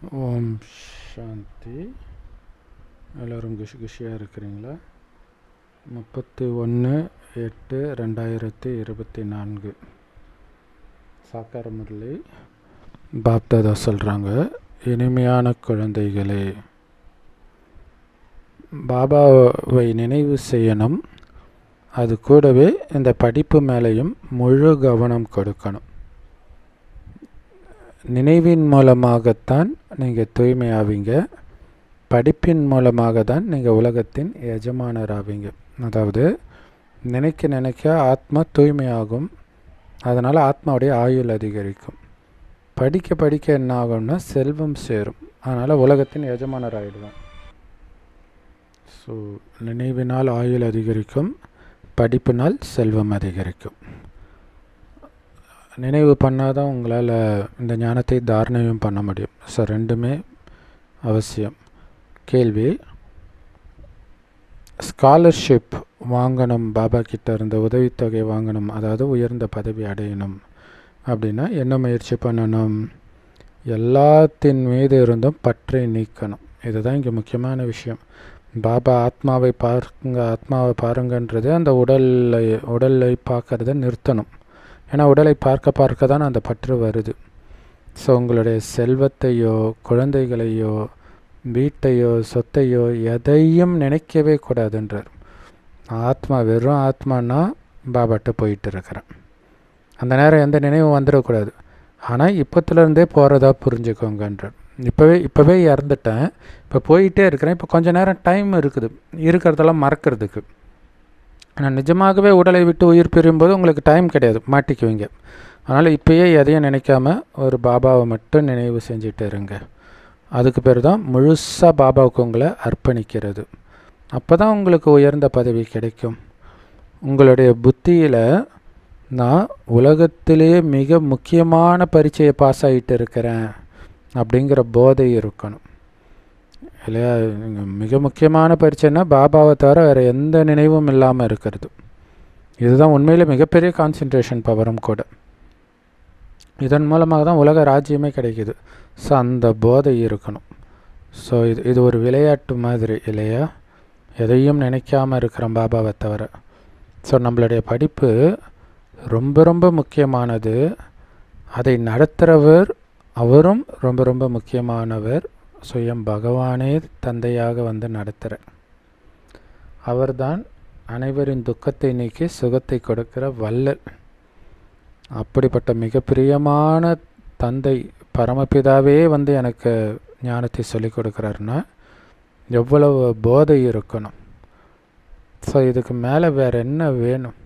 ஓம் சாந்தி. எல்லோரும் குஷியாக இருக்கிறீங்களா? 31/8/2024 சாக்கார முரளி பாப்தாதா சொல்கிறாங்க, இனிமையான குழந்தைகளே, பாபாவை நினைவு செய்யணும். அது கூடவே இந்த படிப்பு மேலேயும் முழு கவனம் கொடுக்கணும். நினைவின் மூலமாகத்தான் நீங்கள் தூய்மையாவீங்க. படிப்பின் மூலமாக தான் நீங்கள் உலகத்தின் எஜமானராவீங்க. அதாவது நினைக்க நினைக்க ஆத்மா தூய்மையாகும். அதனால் ஆத்மாவுடைய ஆயுள் அதிகரிக்கும். படிக்க படிக்க என்ன ஆகும்னா செல்வம் சேரும். அதனால் உலகத்தின் எஜமானராகிடுவோம். ஸோ நினைவினால் ஆயுள் அதிகரிக்கும், படிப்பினால் செல்வம் அதிகரிக்கும். நினைவு பண்ணால் தான் உங்களால் இந்த ஞானத்தை தாரணையும் பண்ண முடியும். ஸோ ரெண்டுமே அவசியம். கேள்வி, ஸ்காலர்ஷிப் வாங்கணும், பாபா கிட்ட இருந்த உதவித்தொகை வாங்கணும், அதாவது உயர்ந்த பதவி அடையணும் அப்படின்னா என்ன முயற்சி பண்ணணும்? எல்லாத்தின் மீது இருந்தும் பற்றை நீக்கணும். இதுதான் இங்கே முக்கியமான விஷயம். பாபா ஆத்மாவை பாருங்கன்றது அந்த உடலை பார்க்கறத நிறுத்தணும். ஏன்னா உடலை பார்க்க தான் அந்த பற்று வருது. ஸோ உங்களுடைய செல்வத்தையோ குழந்தைகளையோ வீட்டையோ சொத்தையோ எதையும் நினைக்கவே கூடாதுன்றார். ஆத்மா வெறும் ஆத்மானா பாபாட்ட போயிட்டு இருக்கிறேன். அந்த நேரம் எந்த நினைவும் வந்துடக்கூடாது. ஆனால் இப்போத்துலேருந்தே போகிறதா புரிஞ்சுக்கோங்கன்றார். இப்போவே இறந்துட்டேன், இப்போ போயிட்டே இருக்கிறேன், இப்போ கொஞ்சம் நேரம் டைம் இருக்கிறதெல்லாம் மறக்கிறதுக்கு. ஆனால் நிஜமாகவே உடலை விட்டு உயிர் பிரியும்போது உங்களுக்கு டைம் கிடையாது, மாட்டிக்குவீங்க. அதனால் இப்போயே எதையும் நினைக்காம ஒரு பாபாவை மட்டும் நினைவு செஞ்சுட்டு இருங்க. அதுக்கு பேர் தான் முழுசாக பாபாவுக்கு உங்களை அர்ப்பணிக்கிறது. அப்போ தான் உங்களுக்கு உயர்ந்த பதவி கிடைக்கும். உங்களுடைய புத்தியில் நான் உலகத்திலேயே மிக முக்கியமான பரீட்சையை பாஸ் ஆகிட்டு இருக்கிறேன் அப்படிங்கிற போதை இருக்கணும் இல்லையா? மிக முக்கியமான பரீட்சைன்னா பாபாவை தவிர வேறு எந்த நினைவும் இல்லாமல் இருக்கிறது. இதுதான் உண்மையில் மிகப்பெரிய கான்சன்ட்ரேஷன் பவரும் கூட. இதன் மூலமாக தான் உலக ராஜ்யமே கிடைக்கிது. ஸோ அந்த போதை இருக்கணும். ஸோ இது ஒரு விளையாட்டு மாதிரி இல்லையா? எதையும் நினைக்காமல் இருக்கிறோம் பாபாவை தவிர. ஸோ நம்மளுடைய படிப்பு ரொம்ப ரொம்ப முக்கியமானது. அதை நடத்துகிறவர் அவரும் ரொம்ப ரொம்ப முக்கியமானவர். சுயம் பகவானே தந்தையாக வந்து நடத்துகிறார். அவர்தான் அனைவரின் துக்கத்தை நீக்கி சுகத்தை கொடுக்கிற வல்லல். அப்படிப்பட்ட மிக பிரியமான தந்தை பரமபிதாவே வந்து எனக்கு ஞானத்தை சொல்லிக் கொடுக்குறாருன்னா எவ்வளவு போதை இருக்கணும். ஸோ இதுக்கு மேலே வேறு என்ன வேணும்?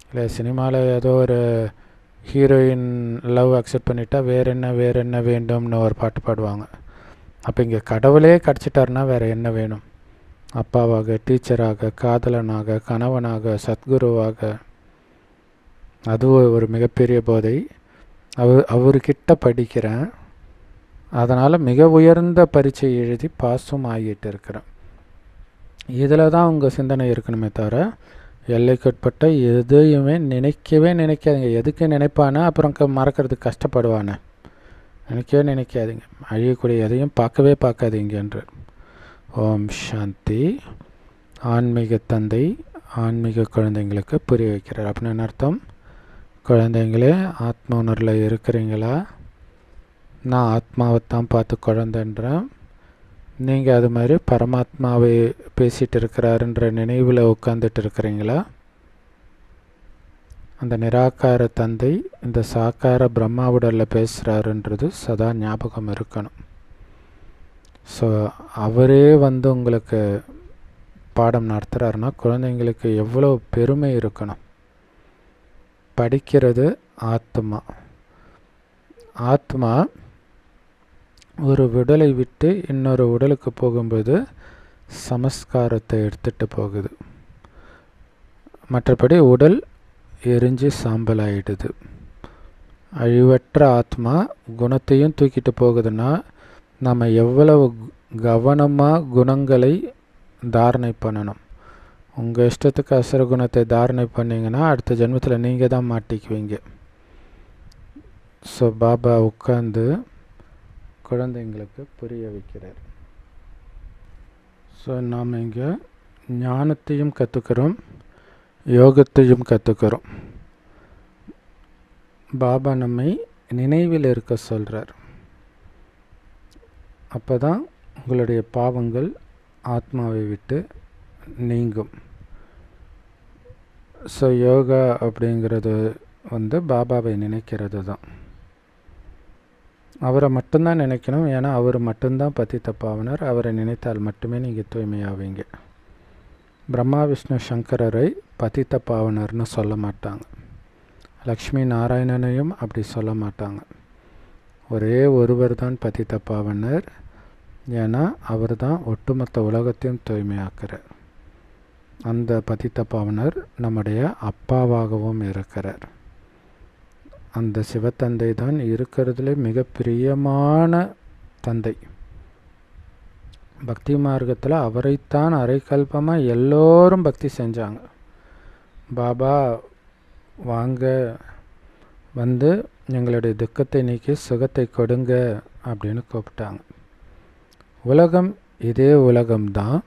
இல்லை சினிமாவில் ஏதோ ஒரு ஹீரோயின் லவ் அக்செப்ட் பண்ணிட்டா வேறு என்ன வேண்டும்னு ஒரு பாட்டு பாடுவாங்க. அப்போ இங்கே கடவுளே கிடச்சிட்டாருன்னா வேறு என்ன வேணும்? அப்பாவாக, டீச்சராக, காதலனாக, கணவனாக, சத்குருவாக, அது ஒரு மிகப்பெரிய போதை. அவர்கிட்ட படிக்கிறேன், அதனால் மிக உயர்ந்த பரீட்சை எழுதி பாஸும் ஆகிட்டு இருக்கிறேன். இதில் தான் உங்கள் சிந்தனை இருக்கணுமே தவிர எல்லைக்குட்பட்ட எதையுமே நினைக்கவே நினைக்காதீங்க. எதுக்கு நினைப்பானே அப்புறம் மறக்கிறதுக்கு கஷ்டப்படுவானே, நினைக்கவே நினைக்காதீங்க. அழியக்கூடிய எதையும் பார்க்காதீங்கன்றார். ஓம் சாந்தி. ஆன்மீக தந்தை ஆன்மீக குழந்தைங்களுக்கு புரிய வைக்கிறார். அப்படின்னு அர்த்தம், குழந்தைங்களே ஆத்ம உணர்வில் இருக்கிறீங்களா? நான் ஆத்மாவைத்தான் பார்த்து குழந்தைன்றேன். நீங்கள் அது மாதிரி பரமாத்மாவை பேசிகிட்டு இருக்கிறாருன்ற நினைவில் உட்காந்துட்டு இருக்கிறீங்களா? அந்த நிராகார தந்தை இந்த சாக்கார பிரம்மாவுடலில் பேசுகிறாருன்றது சதா ஞாபகம் இருக்கணும். ஸோ அவரே வந்து உங்களுக்கு பாடம் நடத்துகிறாருன்னா குழந்தைங்களுக்கு எவ்வளோ பெருமை இருக்கணும். படிக்கிறது ஆத்மா. ஆத்மா ஒரு உடலை விட்டு இன்னொரு உடலுக்கு போகும்போது சமஸ்காரத்தை எடுத்துகிட்டு போகுது. மற்றபடி உடல் எரிஞ்சு சாம்பல் ஆகிடுது. அழிவற்ற ஆத்மா குணத்தையும் தூக்கிட்டு போகுதுன்னா நம்ம எவ்வளவு கவனமாக குணங்களை தாரணை பண்ணணும். உங்கள் இஷ்டத்துக்கு அசுர குணத்தை தாரணை பண்ணிங்கன்னா அடுத்த ஜென்மத்தில் நீங்கள் தான் மாட்டிக்குவீங்க. ஸோ பாபா உட்காந்து குழந்தைங்களுக்கு புரிய வைக்கிறார். ஸோ நாம் இங்கே ஞானத்தையும் கற்றுக்கிறோம், யோகத்தையும் கற்றுக்கிறோம். பாபா நம்மை நினைவில் இருக்க சொல்கிறார். அப்போ தான் உங்களுடைய பாவங்கள் ஆத்மாவை விட்டு நீங்கும். ஸோ யோகா அப்படிங்கிறது பாபாவை நினைக்கிறது தான். அவரை மட்டும்தான் நினைக்கணும். ஏன்னா அவர் மட்டும்தான் பதித்த பாவனர். அவரை நினைத்தால் மட்டுமே நீங்கள் தூய்மையாவீங்க. பிரம்மா விஷ்ணு சங்கரரை பதித்த பாவனர்னு சொல்ல மாட்டாங்க. லக்ஷ்மி நாராயணனையும் அப்படி சொல்ல மாட்டாங்க. ஒரே ஒருவர் தான் பதித்த பாவனர். ஏன்னா அவர் தான் ஒட்டுமொத்த உலகத்தையும் தூய்மையாக்குறார். அந்த பதித்த பாவனர் நம்முடைய அப்பாவாகவும் இருக்கிறார். அந்த சிவத்தந்தை தான் இருக்கிறதுலே மிக பிரியமான தந்தை. பக்தி மார்க்கத்தில் அவரைத்தான் அரைக்கல்பமாக எல்லோரும் பக்தி செஞ்சாங்க. பாபா வாங்க வந்து எங்களுடைய துக்கத்தை நீக்கி சுகத்தை கொடுங்க அப்படின்னு கூப்பிட்டாங்க. உலகம் இதே உலகம்தான்.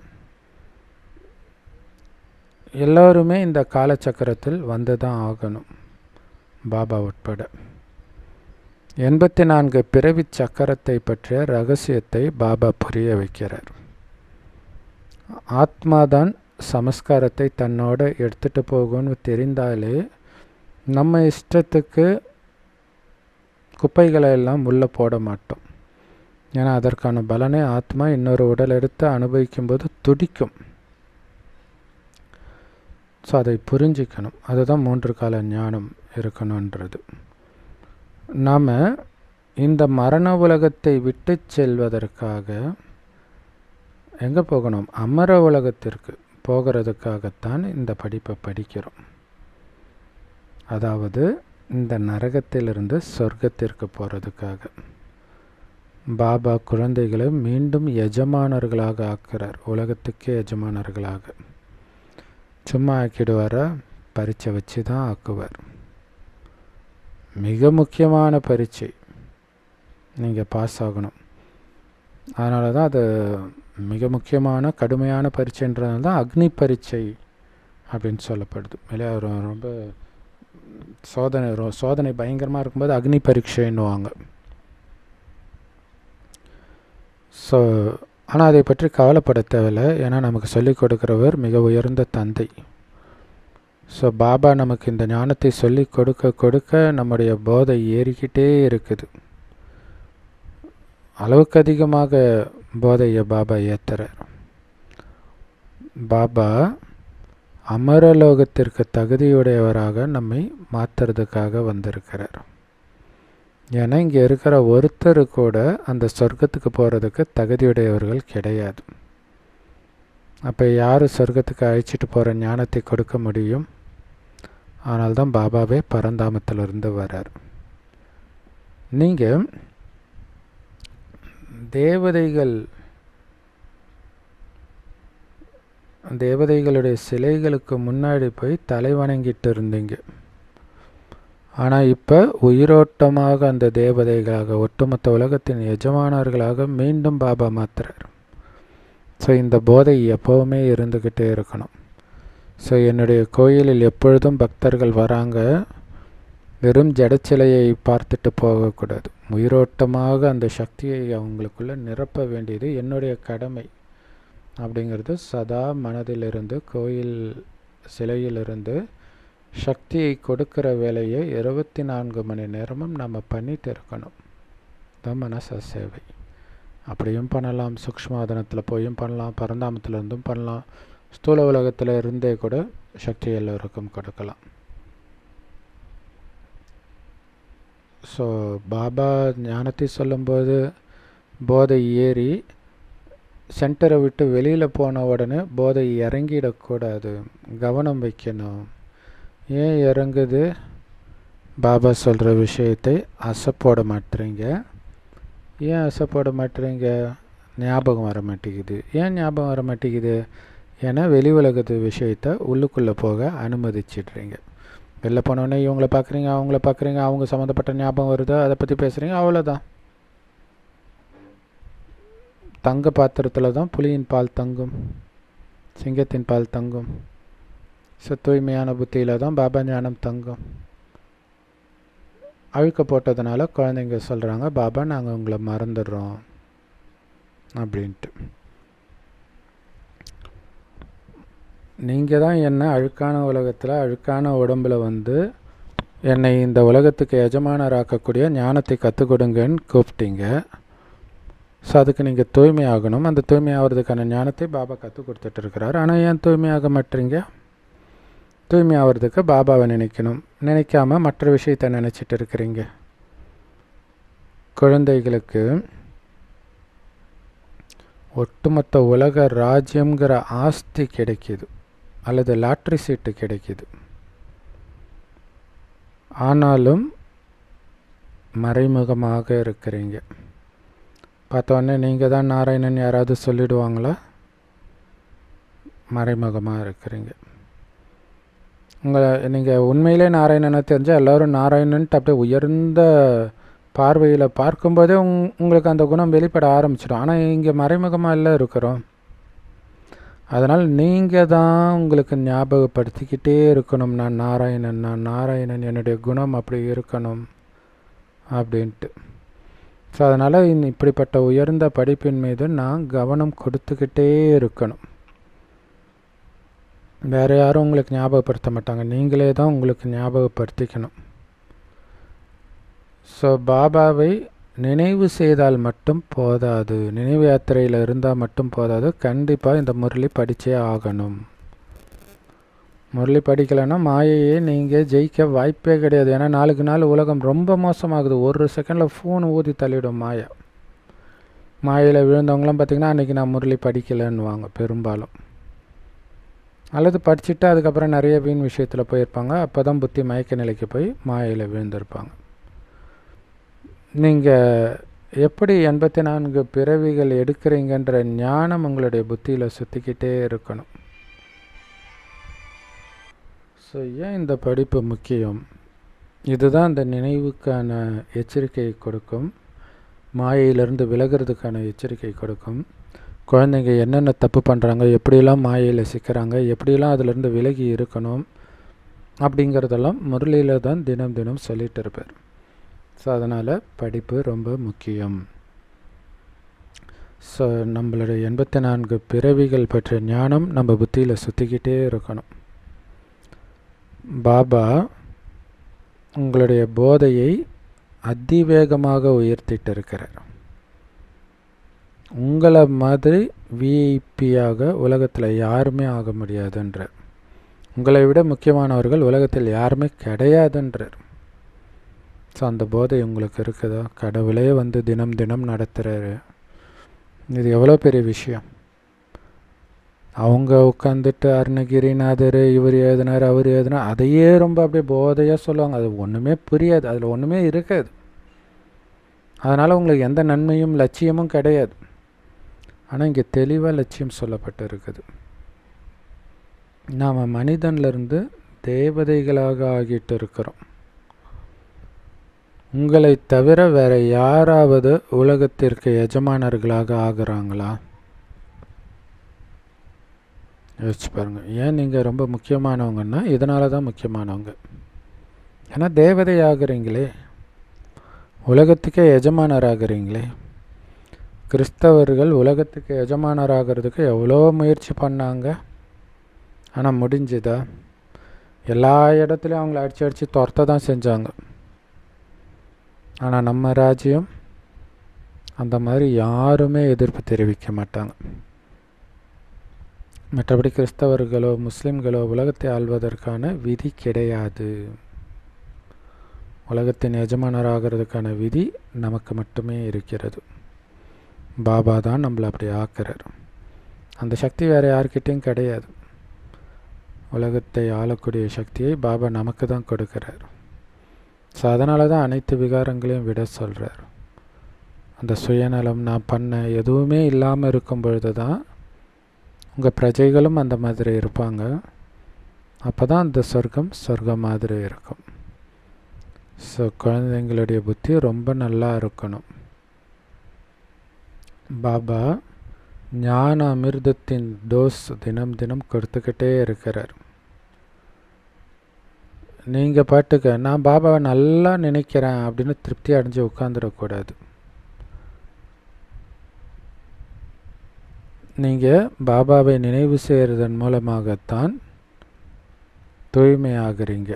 எல்லோருமே இந்த காலச்சக்கரத்தில் வந்து தான் ஆகணும், பாபா உட்பட. 84 பிறவி சக்கரத்தை பற்றிய ரகசியத்தை பாபா புரிய வைக்கிறார். ஆத்மாதான் சமஸ்காரத்தை தன்னோட எடுத்துகிட்டு போகும்னு தெரிந்தாலே நம்ம இஷ்டத்துக்கு குப்பைகளை எல்லாம் உள்ளே போட மாட்டோம். ஏன்னா அதற்கான பலனை ஆத்மா இன்னொரு உடல் எடுத்து அனுபவிக்கும்போது துடிக்கும். ஸோ அதை புரிஞ்சிக்கணும். அதுதான் 3 கால ஞானம் இருக்கணுன்றது. நாம் இந்த மரண உலகத்தை விட்டு செல்வதற்காக எங்கே போகணும்? அமர உலகத்திற்கு போகிறதுக்காகத்தான் இந்த படிப்பை படிக்கிறோம். அதாவது இந்த நரகத்திலிருந்து சொர்க்கத்திற்கு போகிறதுக்காக. பாபா குழந்தைகளை மீண்டும் எஜமானர்களாக ஆக்குறார். உலகத்துக்கே எஜமானர்களாக. சும்மா ஆக்கிடுவாரா? பரீட்சை வச்சு தான் ஆக்குவார். மிக முக்கியமான பரீட்சை, நீங்கள் பாஸ் ஆகணும். அதனால தான் அது மிக முக்கியமான கடுமையான பரீட்சைன்றதுனால தான் அக்னி பரீட்சை அப்படின்னு சொல்லப்படுது. இல்லையா? ரொம்ப சோதனை பயங்கரமாக இருக்கும்போது அக்னி பரீட்சைன்னுவாங்க. ஸோ ஆனால் அதை பற்றி கவலைப்பட தேவையில்லை. ஏன்னா நமக்கு சொல்லிக் கொடுக்குறவர் மிக உயர்ந்த தந்தை. ஸோ பாபா நமக்கு இந்த ஞானத்தை சொல்லி கொடுக்க கொடுக்க நம்முடைய போதை ஏறிக்கிட்டே இருக்குது. அளவுக்கு அதிகமாக போதையை பாபா ஏற்றுறார். பாபா அமரலோகத்திற்கு தகுதியுடையவராக நம்மை மாற்றுறதுக்காக வந்திருக்கிறார். ஏன்னா இங்கே இருக்கிற ஒருத்தர் கூட அந்த சொர்க்கத்துக்கு போகிறதுக்கு தகுதியுடையவர்கள் கிடையாது. அப்போ யார் சொர்க்கத்துக்கு அழைச்சிட்டு போகிற ஞானத்தை கொடுக்க முடியும்? ஆனால் தான் பாபாவே பரந்தாமத்திலிருந்து வரார். நீங்கள் தேவதைகளுடைய சிலைகளுக்கு முன்னாடி போய் தலை வணங்கிட்டு இருந்தீங்க. ஆனால் இப்போ உயிரோட்டமாக அந்த தேவதைகளாக ஒட்டுமொத்த உலகத்தின் எஜமானர்களாக மீண்டும் பாபா மாத்துறார். ஸோ இந்த போதை எப்போவுமே இருந்துக்கிட்டே இருக்கணும். ஸோ என்னுடைய கோயிலில் எப்பொழுதும் பக்தர்கள் வராங்க, வெறும் ஜடச்சிலையை பார்த்துட்டு போகக்கூடாது. உயிரோட்டமாக அந்த சக்தியை அவங்களுக்குள்ளே நிரப்ப வேண்டியது என்னுடைய கடமை அப்படிங்கிறது சதா மனதிலிருந்து கோயில் சிலையிலிருந்து சக்தியை கொடுக்கிற வேலையை 24 மணி நேரமும் நம்ம பண்ணிட்டு இருக்கணும். தான் மனச சேவை. அப்படியும் பண்ணலாம், சூக்ஷ்மாதனத்தில் போயும் பண்ணலாம், பரந்தாமத்தில் இருந்தும் பண்ணலாம், ஸ்தூல உலகத்தில் இருந்தே கூட சக்தி எல்லோருக்கும் கொடுக்கலாம். ஸோ பாபா ஞானத்தை சொல்லும்போது போதை ஏறி சென்டரை விட்டு வெளியில் போன உடனே போதை இறங்கிடக்கூடாது, கவனம் வைக்கணும். ஏன் இறங்குது? பாபா சொல்கிற விஷயத்தை அசைப்போட மாட்டுறீங்க. ஏன் அசைப்போட மாட்டுறீங்க? ஞாபகம் வர மாட்டேங்குது. ஏன் ஞாபகம் வர மாட்டேங்குது? ஏன்னா வெளி உலகத்து விஷயத்தை உள்ளுக்குள்ளே போக அனுமதிச்சிடுறீங்க. வெளில போனோடனே இவங்கள பார்க்குறீங்க, அவங்கள பார்க்குறீங்க, அவங்க சம்மந்தப்பட்ட ஞாபகம் வருது, அதை பற்றி பேசுகிறீங்க, அவ்வளோதான். தங்க பாத்திரத்தில் தான் புலியின் பால் தங்கும், சிங்கத்தின் பால் தங்கும். ஸோ தூய்மையான புத்தியில் தான் பாபா ஞானம் தங்கும். அழுக்க போட்டதுனால குழந்தைங்க சொல்கிறாங்க, பாபா நாங்கள் உங்களை மறந்துடுறோம் அப்படின்ட்டு. நீங்கள் தான் என்ன அழுக்கான உலகத்தில் அழுக்கான உடம்பில் வந்து என்னை இந்த உலகத்துக்கு எஜமானராக்கக்கூடிய ஞானத்தை கற்றுக் கொடுங்கன்னு கூப்பிட்டீங்க. ஸோ அதுக்கு நீங்கள் தூய்மை ஆகணும். அந்த தூய்மை ஆகிறதுக்கான ஞானத்தை பாபா கற்றுக் கொடுத்துட்டு இருக்கிறார். ஆனால் ஏன் தூய்மையாக மாட்டீங்க? தூய்மை ஆகிறதுக்கு பாபாவை நினைக்கணும். நினைக்காம மற்ற விஷயத்தை நினச்சிட்டு இருக்கிறீங்க. குழந்தைகளுக்கு ஒட்டுமொத்த உலக ராஜ்யங்கிற ஆஸ்தி கிடைக்கிது, அல்லது லாட்ரி சீட்டு கிடைக்கிது. ஆனாலும் மறைமுகமாக இருக்கிறீங்க. பார்த்தோன்னே நீங்கள் தான் நாராயணன் யாராவது சொல்லிடுவாங்களா? மறைமுகமாக இருக்கிறீங்க. நீங்கள் உண்மையிலே நாராயணனை தெரிஞ்சால் எல்லோரும் நாராயணன்ட்டு அப்படியே உயர்ந்த பார்வையில் பார்க்கும்போதே உங்களுக்கு அந்த குணம் வெளிப்பட ஆரம்பிச்சிடும். ஆனால் இங்கே மறைமுகமாக எல்லாம் இருக்கிறோம். அதனால் நீங்கள் தான் உங்களுக்கு ஞாபகப்படுத்திக்கிட்டே இருக்கணும், நான் நாராயணன், நான் நாராயணன், என்னுடைய குணம் அப்படி இருக்கணும் அப்படின்ட்டு. ஸோ அதனால் இப்படிப்பட்ட உயர்ந்த படிப்பின் மீது நான் கவனம் கொடுத்துக்கிட்டே இருக்கணும். வேறு யாரும் உங்களுக்கு ஞாபகப்படுத்த மாட்டாங்க, நீங்களே தான் உங்களுக்கு ஞாபகப்படுத்திக்கணும். ஸோ பாபாவை நினைவு செய்தால் மட்டும் போதாது, நினைவு யாத்திரையில் இருந்தால் மட்டும் போதாது, கண்டிப்பாக இந்த முரளி படித்தே ஆகணும். முரளி படிக்கலைன்னா மாயையே நீங்கள் ஜெயிக்க வாய்ப்பே கிடையாது. ஏன்னா நாளுக்கு நாள் உலகம் ரொம்ப மோசமாகுது. ஒரு செகண்டில் ஃபோன் ஊதி தள்ளிடும் மாயா. மாயையில் விழுந்தவங்களாம் பார்த்திங்கன்னா அன்றைக்கி நான் முரளி படிக்கலைன்னுவாங்க பெரும்பாலும். அல்லது படிச்சுட்டு அதுக்கப்புறம் நிறைய வீண் விஷயத்தில் போயிருப்பாங்க. அப்போ தான் புத்தி மயக்க நிலைக்கு போய் மாயையில் விழுந்திருப்பாங்க. நீங்கள் எப்படி 84 பிறவிகள் எடுக்கிறீங்கன்ற ஞானம் உங்களுடைய புத்தியில் சுற்றிக்கிட்டே இருக்கணும். ஸோ ஏன் இந்த படிப்பு முக்கியம்? இதுதான் அந்த நினைவுக்கான எச்சரிக்கையை கொடுக்கும், மாயையிலிருந்து விலகிறதுக்கான எச்சரிக்கை கொடுக்கும். குழந்தைங்க என்னென்ன தப்பு பண்ணுறாங்க, எப்படியெல்லாம் மாயையில் சிக்கிறாங்க, எப்படியெல்லாம் அதிலிருந்து விலகி இருக்கணும் அப்படிங்கிறதெல்லாம் முரளியில் தான் தினம் தினம் சொல்லிகிட்டு இருப்பார். ஸோ அதனால் படிப்பு ரொம்ப முக்கியம். ஸோ நம்மளுடைய 84 பிறவிகள் பற்றிய ஞானம் நம்ம புத்தியில் சுற்றிக்கிட்டே இருக்கணும். பாபா உங்களுடைய போதையை அதிவேகமாக உயர்த்திட்டு இருக்கிறார். உங்களை மாதிரி விஐபியாக உலகத்தில் யாருமே ஆக முடியாதுன்றார். உங்களை விட முக்கியமானவர்கள் உலகத்தில் யாருமே கிடையாதுன்றார். ஸோ அந்த போதை உங்களுக்கு இருக்குதா? கடவுளே வந்து தினம் தினம் நடத்துகிறாரு. இது எவ்வளோ பெரிய விஷயம். அவங்க உட்காந்துட்டு அருணகிரிநாதர் இவர் எழுதினார் அவர் எழுதினார் அதையே ரொம்ப அப்படியே போதையாக சொல்லுவாங்க. அது ஒன்றுமே புரியாது, அதில் ஒன்றுமே இருக்காது. அதனால் உங்களுக்கு எந்த நன்மையும் லட்சியமும் கிடையாது. ஆனால் இங்கே தெளிவாக லட்சியம் சொல்லப்பட்டு இருக்குது. நாம் மனிதன்லேருந்து தேவதைகளாக ஆகிட்டு இருக்கிறோம். உங்களை தவிர வேறு யாராவது உலகத்திற்கு எஜமானர்களாக ஆகுறாங்களா? யோசிச்சு பாருங்கள். ஏன் நீங்கள் ரொம்ப முக்கியமானவங்கன்னா இதனால தான் முக்கியமானவங்க. ஏன்னா தேவதை ஆகுறீங்களே, உலகத்துக்கே எஜமானராகிறீங்களே. கிறிஸ்தவர்கள் உலகத்துக்கு எஜமானராகிறதுக்கு எவ்வளோ முயற்சி பண்ணாங்க, ஆனால் முடிஞ்சுதா? எல்லா இடத்துலையும் அவங்கள அடித்து அடித்து துரத்த தான் செஞ்சாங்க. ஆனால் நம்ம ராஜ்யம் அந்த மாதிரி யாருமே எதிர்ப்பு தெரிவிக்க மாட்டாங்க. மற்றபடி கிறிஸ்தவர்களோ முஸ்லீம்களோ உலகத்தை ஆள்வதற்கான விதி கிடையாது. உலகத்தின் எஜமானராகிறதுக்கான விதி நமக்கு மட்டுமே இருக்கிறது. பாபா தான் நம்மளை அப்படி ஆக்குறார். அந்த சக்தி வேறு யார்கிட்டையும் கிடையாது. உலகத்தை ஆளக்கூடிய சக்தியை பாபா நமக்கு தான் கொடுக்குறார். ஸோ அதனால தான் அனைத்து விகாரங்களையும் விட சொல்கிறார். அந்த சுயநலம் நான் பண்ண எதுவுமே இல்லாமல் இருக்கும் பொழுது தான் உங்கள் பிரஜைகளும் அந்த மாதிரி இருப்பாங்க. அப்போ தான் அந்த சொர்க்கம் மாதிரி இருக்கும். ஸோ குழந்தைங்களுடைய புத்தி ரொம்ப நல்லா இருக்கணும். பாபா ஞான அமிர்தத்தின் டோஸ் தினம் தினம் கொடுத்துக்கிட்டே இருக்கிறார். நீங்கள் பாட்டுக்க நான் பாபாவை நல்லா நினைக்கிறேன் அப்படின்னு திருப்தி அடைஞ்சு உட்காந்துடக்கூடாது. நீங்கள் பாபாவை நினைவு செய்கிறதன் மூலமாகத்தான் தூய்மையாகிறீங்க.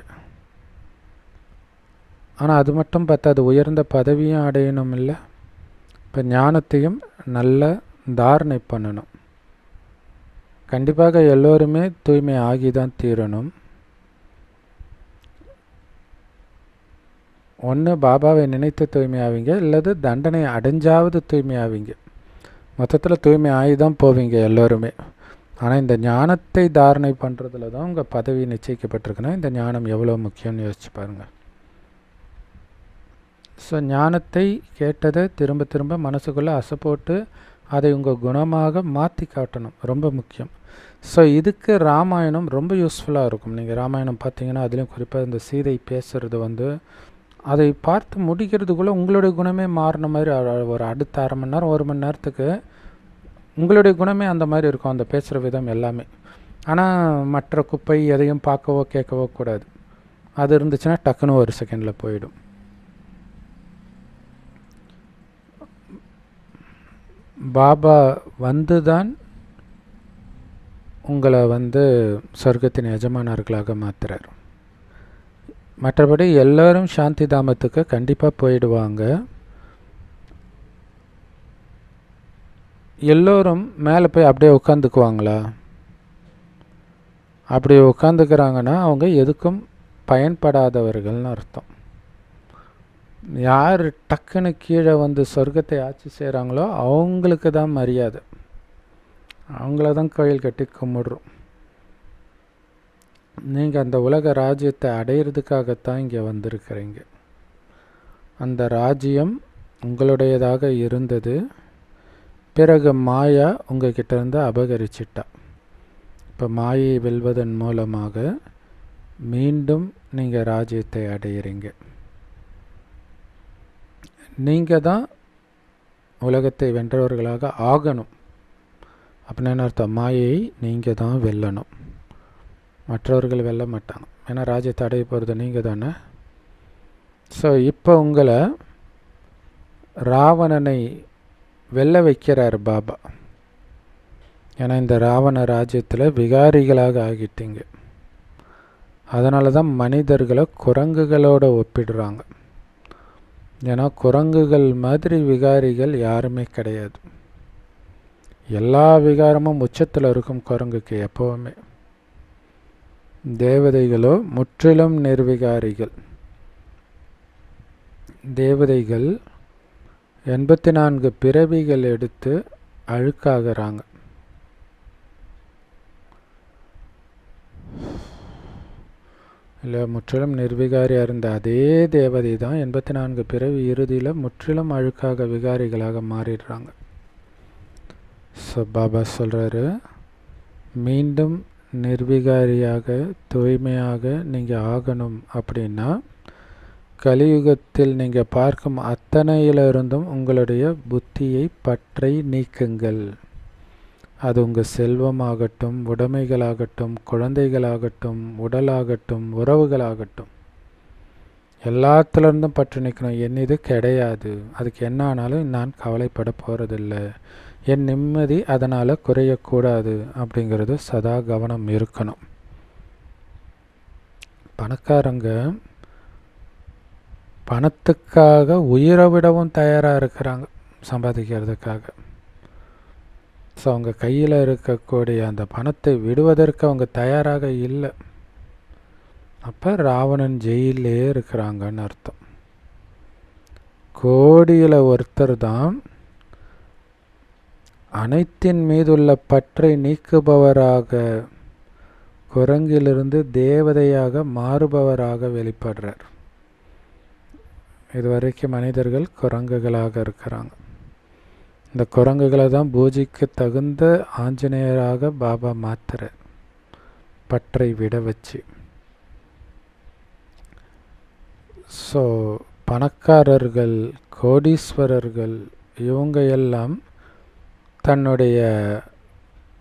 ஆனால் அது மட்டும் பத்தாது, உயர்ந்த பதவியும் அடையணும் இல்லை. இப்போ ஞானத்தையும் நல்ல தாரணை பண்ணணும். கண்டிப்பாக எல்லோருமே தூய்மை ஆகி தான் தீரணும். ஒன்று பாபாவை நினைத்து தூய்மையாவீங்க, இல்லது தண்டனை அடைஞ்சாவது தூய்மையாவீங்க. மொத்தத்தில் தூய்மை ஆகி தான் போவீங்க எல்லோருமே. ஆனால் இந்த ஞானத்தை தாரணை பண்ணுறதுல தான் உங்கள் பதவி நிச்சயிக்கப்பட்டிருக்குன்னா இந்த ஞானம் எவ்வளோ முக்கியம்னு யோசிச்சு பாருங்கள். ஸோ ஞானத்தை கேட்டதை திரும்ப திரும்ப மனசுக்குள்ளே அசைப்போட்டு அதை உங்கள் குணமாக மாற்றி காட்டணும், ரொம்ப முக்கியம். ஸோ இதுக்கு ராமாயணம் ரொம்ப யூஸ்ஃபுல்லாக இருக்கும். நீங்கள் ராமாயணம் பார்த்தீங்கன்னா அதுலேயும் குறிப்பாக இந்த சீதை பேசுகிறது அதை பார்த்து முடிக்கிறதுக்குள்ளே உங்களுடைய குணமே மாறின மாதிரி ஒரு அடுத்த அரை மணி நேரம் 1 மணி நேரத்துக்கு உங்களுடைய குணமே அந்த மாதிரி இருக்கும், அந்த பேசுகிற விதம் எல்லாமே. ஆனால் மற்ற குப்பை எதையும் பார்க்கவோ கேட்கவோ கூடாது. அது இருந்துச்சுன்னா டக்குன்னு 1 செகண்டில் போயிடும். பாபா தான் உங்களை சொர்க்கத்தின் எஜமானர்களாக மாற்றுறார். மற்றபடி எல்லோரும் சாந்தி தாமத்துக்கு கண்டிப்பாக போயிடுவாங்க. எல்லோரும் மேலே போய் அப்படியே உட்காந்துக்குவாங்களா? அப்படி உட்காந்துக்கிறாங்கன்னா அவங்க எதுக்கும் பயன்படாதவர்கள்னு அர்த்தம். யார் டக்குன்னு கீழே சொர்க்கத்தை ஆட்சி செய்கிறாங்களோ அவங்களுக்கு தான் மரியாதை, அவங்கள தான் கோயில் கட்டி கும்பிடுறோம். நீங்கள் அந்த உலக ராஜ்யத்தை அடையிறதுக்காகத்தான் இங்கே வந்திருக்கிறீங்க. அந்த ராஜ்யம் உங்களுடையதாக இருந்தது, பிறகு மாயா உங்ககிட்ட இருந்து அபகரிச்சிட்டா. இப்போ மாயை வெல்வதன் மூலமாக மீண்டும் நீங்கள் ராஜ்யத்தை அடையிறீங்க. நீங்கள் தான் உலகத்தை வென்றவர்களாக ஆகணும். அப்படின்னு அர்த்தம், மாயை நீங்கள் தான் வெல்லணும், மற்றவர்கள் வெல்ல மாட்டாங்க. ஏன்னா ராஜ்யத்தை அடைய போகிறது நீங்கள் தானே. ஸோ இப்போ உங்களை ராவணனை வெல்ல வைக்கிறார் பாபா. ஏன்னா இந்த ராவண ராஜ்யத்தில் விகாரிகளாக ஆகிட்டீங்க. அதனால தான் மனிதர்களை குரங்குகளோடு ஒப்பிடுறாங்க. ஏன்னா குரங்குகள் மாதிரி விகாரிகள் யாருமே கிடையாது. எல்லா விகாரமும் உச்சத்தில் இருக்கும் குரங்குக்கு எப்போவுமே. தேவதைகளோ முற்றிலும் நிர்விகாரிகள். தேவதைகள் 84 பிறவிகள் எடுத்து அழுக்காகிறாங்க. இல்லை, முற்றிலும் நிர்விகாரியாக இருந்த அதே தேவதை தான் 84 பிறவி இறுதியில் முற்றிலும் அழுக்காக விகாரிகளாக மாறிடுறாங்க. ஸோ பாபா சொல்கிறாரு, மீண்டும் நிர்விகாரியாக தூய்மையாக நீங்கள் ஆகணும் அப்படின்னா கலியுகத்தில் நீங்கள் பார்க்கும் அத்தனையிலிருந்தும் உங்களுடைய புத்தியை பற்றை நீக்குங்கள். அது உங்கள் செல்வமாகட்டும், உடைமைகளாகட்டும், குழந்தைகளாகட்டும், உடலாகட்டும், உறவுகளாகட்டும், எல்லாத்துலேருந்தும் பற்று நீக்கணும். என் இது கிடையாது, அதுக்கு என்ன ஆனாலும் நான் கவலைப்பட போகிறதில்லை, என் நிம்மதி அதனால் குறையக்கூடாது அப்படிங்கிறது சதா கவனம் இருக்கணும். பணக்காரங்க பணத்துக்காக உயிரை விடவும் தயாராக இருக்கிறாங்க சம்பாதிக்கிறதுக்காக. ஸோ அவங்க கையில் இருக்கக்கூடிய அந்த பணத்தை விடுவதற்கு அவங்க தயாராக இல்லை. அப்போ ராவணன் ஜெயிலே இருக்கிறாங்கன்னு அர்த்தம். கோடியில் ஒருத்தர் தான் அனைத்தின் மீதுள்ள பற்றை நீக்குபவராக, குரங்கிலிருந்து தேவதையாக மாறுபவராக வெளிப்படுறார். இதுவரைக்கும் மனிதர்கள் குரங்குகளாக இருக்கிறாங்க. இந்த குரங்குகளை தான் பூஜைக்கு தகுந்த ஆஞ்சநேயராக பாபா மாத்துறார், பற்றை விட வச்சு. ஸோ பணக்காரர்கள், கோடீஸ்வரர்கள், இவங்க எல்லாம் தன்னுடைய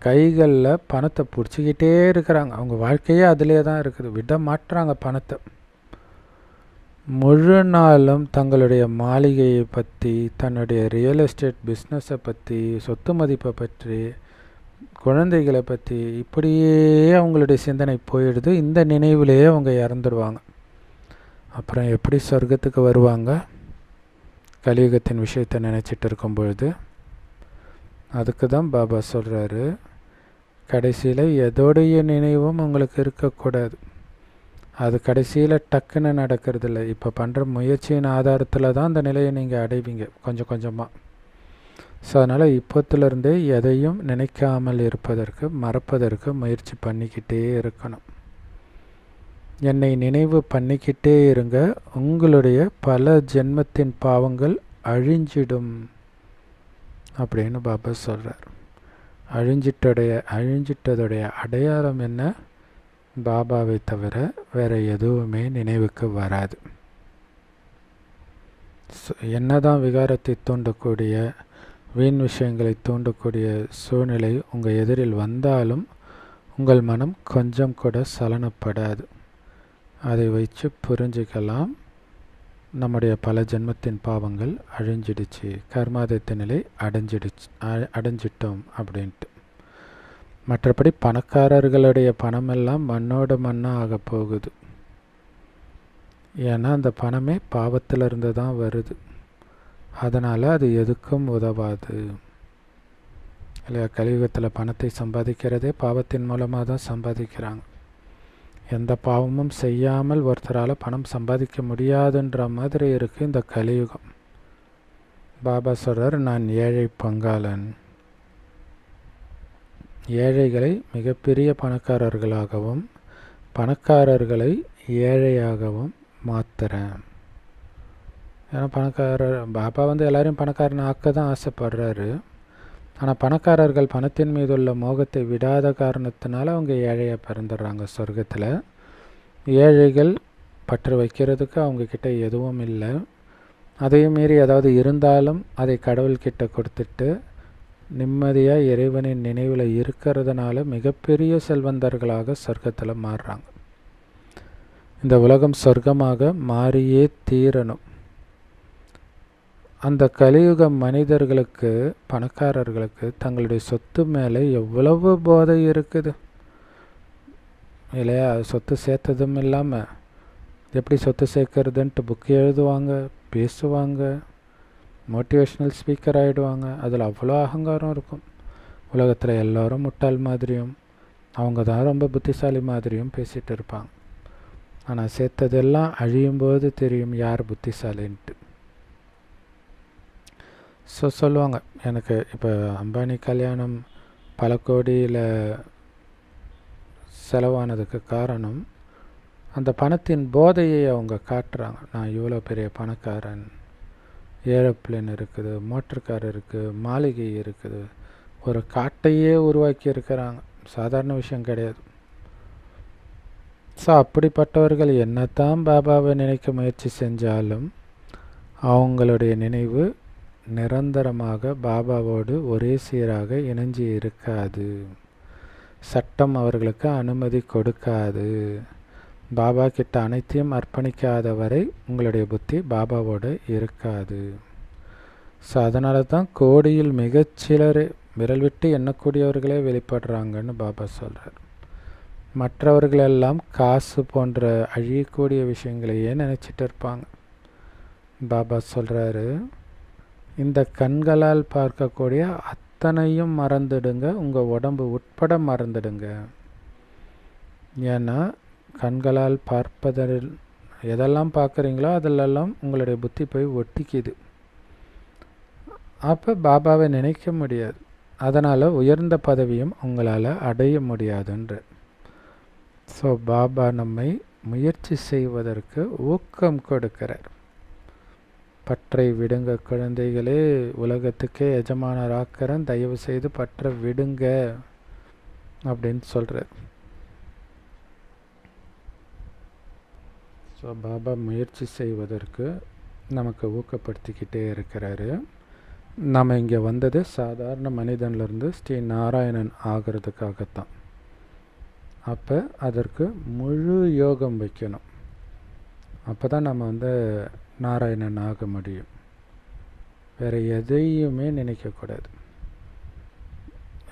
கைகளில் பணத்தை பிடிச்சிக்கிட்டே இருக்கிறாங்க. அவங்க வாழ்க்கையே அதிலே தான் இருக்குது, விட மாட்டுறாங்க பணத்தை. முழு நாளும் தங்களுடைய மாளிகையை பற்றி, தன்னுடைய ரியல் எஸ்டேட் பிஸ்னஸை பற்றி, சொத்து மதிப்பை பற்றி, குழந்தைகளை பற்றி இப்படியே அவங்களுடைய சிந்தனை போயிடுது. இந்த நினைவிலேயே அவங்க இறந்துடுவாங்க. அப்புறம் எப்படி சொர்க்கத்துக்கு வருவாங்க? கலியுகத்தின் விஷயத்தை நினச்சிட்டு இருக்கும் பொழுது. அதுக்கு தான் பாபா சொல்கிறாரு, கடைசியில் எதோடைய நினைவும் உங்களுக்கு இருக்கக்கூடாது. அது கடைசியில் டக்குன்னு நடக்கிறதில்ல. இப்போ பண்ணுற முயற்சியின் ஆதாரத்தில் தான் அந்த நிலையை நீங்கள் அடைவீங்க, கொஞ்சம் கொஞ்சமாக. ஸோ அதனால் இப்போத்துலேருந்தே எதையும் நினைக்காமல் இருப்பதற்கு, மறப்பதற்கு முயற்சி பண்ணிக்கிட்டே இருக்கணும். என்னை நினைவு பண்ணிக்கிட்டே இருங்க, உங்களுடைய பல ஜென்மத்தின் பாவங்கள் அழிஞ்சிடும் அப்படின்னு பாபா சொல்கிறார். அழிஞ்சிட்டதுடைய அடையாளம் என்ன? பாபாவை தவிர வேறு எதுவுமே நினைவுக்கு வராது. என்னதான் விகாரத்தை தூண்டக்கூடிய, வீண் விஷயங்களை தூண்டக்கூடிய சூழ்நிலை உங்கள் எதிரில் வந்தாலும் உங்கள் மனம் கொஞ்சம் கூட சலனப்படாது. அதை வச்சு புரிஞ்சிக்கலாம், நம்முடைய பல ஜென்மத்தின் பாவங்கள் அழிஞ்சிடுச்சு, கர்மாதித்த நிலை அடைஞ்சிட்டோம் அப்படின்ட்டு. மற்றபடி பணக்காரர்களுடைய பணமெல்லாம் மண்ணோட மண்ணாக ஆக போகுது. ஏன்னா அந்த பணமே பாவத்திலிருந்து தான் வருது. அதனால் அது எதுக்கும் உதவாது இல்லையா? கலியுகத்தில் பணத்தை சம்பாதிக்கிறதே பாவத்தின் மூலமாக தான் சம்பாதிக்கிறாங்க. எந்த பாவமும் செய்யாமல் ஒருத்தரால் பணம் சம்பாதிக்க முடியாதுன்ற மாதிரி இருக்குது இந்த கலியுகம். பாபா சொல்கிறார், நான் ஏழை பங்காளன், ஏழைகளை மிகப்பெரிய பணக்காரர்களாகவும் பணக்காரர்களை ஏழையாகவும் மாற்றுறேன். ஏன்னா பாபா எல்லாரையும் பணக்காரன் ஆக்க தான் ஆசைப்படுறாரு. ஆனால் பணக்காரர்கள் பணத்தின் மீது உள்ள மோகத்தை விடாத காரணத்தினால அவங்க ஏழையாக பிறந்துடுறாங்க சொர்க்கத்தில். ஏழைகள் பற்று வைக்கிறதுக்கு அவங்கக்கிட்ட எதுவும் இல்லை. அதையும் மீறி ஏதாவது இருந்தாலும் அதை கடவுள்கிட்ட கொடுத்துட்டு நிம்மதியாக இறைவனின் நினைவில் இருக்கிறதுனால மிகப்பெரிய செல்வந்தர்களாக சொர்க்கத்தில் மாறுறாங்க. இந்த உலகம் சொர்க்கமாக மாறியே தீரணும். அந்த கலியுக மனிதர்களுக்கு, பணக்காரர்களுக்கு தங்களுடைய சொத்து மேலே எவ்வளவு போதை இருக்குது இல்லையா? சொத்து சேர்த்ததும் இல்லாமல் எப்படி சொத்து சேர்க்கறதுன்ட்டு புக்கு எழுதுவாங்க, பேசுவாங்க, மோட்டிவேஷ்னல் ஸ்பீக்கர் ஆகிடுவாங்க. அதில் அவ்வளோ அகங்காரம் இருக்கும். உலகத்தில் எல்லோரும் முட்டாள் மாதிரியும் அவங்க தான் ரொம்ப புத்திசாலி மாதிரியும் பேசிகிட்டு இருப்பாங்க. ஆனால் சேர்த்ததெல்லாம் அழியும்போது தெரியும் யார் புத்திசாலின்ட்டு. ஸோ சொல்லுவாங்க, எனக்கு இப்போ அம்பானி கல்யாணம் பல கோடியில் செலவானதுக்கு காரணம் அந்த பணத்தின் போதையை அவங்க காட்டுறாங்க. நான் இவ்வளோ பெரிய பணக்காரன், ஏரோப்ளேன் இருக்குது, மோட்டர் கார் இருக்குது, மாளிகை இருக்குது, ஒரு காட்டையே உருவாக்கி இருக்கிறாங்க. சாதாரண விஷயம் கிடையாது. ஸோ அப்படிப்பட்டவர்கள் என்னத்தான் பாபாவை நினைக்க முயற்சி செஞ்சாலும் அவங்களுடைய நினைவு நிரந்தரமாக பாபாவோடு ஒரே சீராக இணைஞ்சி இருக்காது. சட்டம் அவர்களுக்கு அனுமதி கொடுக்காது. பாபா கிட்ட அனைத்தையும் அர்ப்பணிக்காத வரை உங்களுடைய புத்தி பாபாவோடு இருக்காது. ஸோ அதனால தான் கோடியில் மிகச்சிலர் விரல் விட்டு எண்ணக்கூடியவர்களே வெளிப்படுறாங்கன்னு பாபா சொல்கிறார். மற்றவர்களெல்லாம் காசு போன்ற அழியக்கூடிய விஷயங்களையே நினச்சிட்டு இருப்பாங்க. பாபா சொல்கிறாரு, இந்த கண்களால் பார்க்கக்கூடிய அத்தனையும் மறந்துடுங்க, உங்கள் உடம்பு உட்பட மறந்துடுங்க. ஏன்னா கண்களால் பார்ப்பதில் எதெல்லாம் பார்க்குறீங்களோ அதிலெல்லாம் உங்களுடைய புத்தி போய் ஒட்டிக்குது. அப்போ பாபாவை நினைக்க முடியாது. அதனால் உயர்ந்த பதவியும் உங்களால் அடைய முடியாதுன்ற. ஸோ பாபா நம்மை முயற்சி செய்வதற்கு ஊக்கம் கொடுக்கிறார். பற்றை விடுங்க குழந்தைகளே, உலகத்துக்கே எஜமானராக்கிறேன், தயவு செய்து பற்ற விடுங்க அப்படின்னு சொல்கிறார். ஸோ பாபா முயற்சி செய்வதற்கு நமக்கு ஊக்கப்படுத்திக்கிட்டே இருக்கிறாரு. நம்ம இங்கே வந்தது சாதாரண மனிதன்லேருந்து ஸ்ரீ நாராயணன் ஆகிறதுக்காகத்தான். அப்போ அதற்கு முழு யோகம் வைக்கணும். அப்போ தான் நம்ம நாராயணன் ஆக முடியும். வேறு எதையுமே நினைக்கக்கூடாது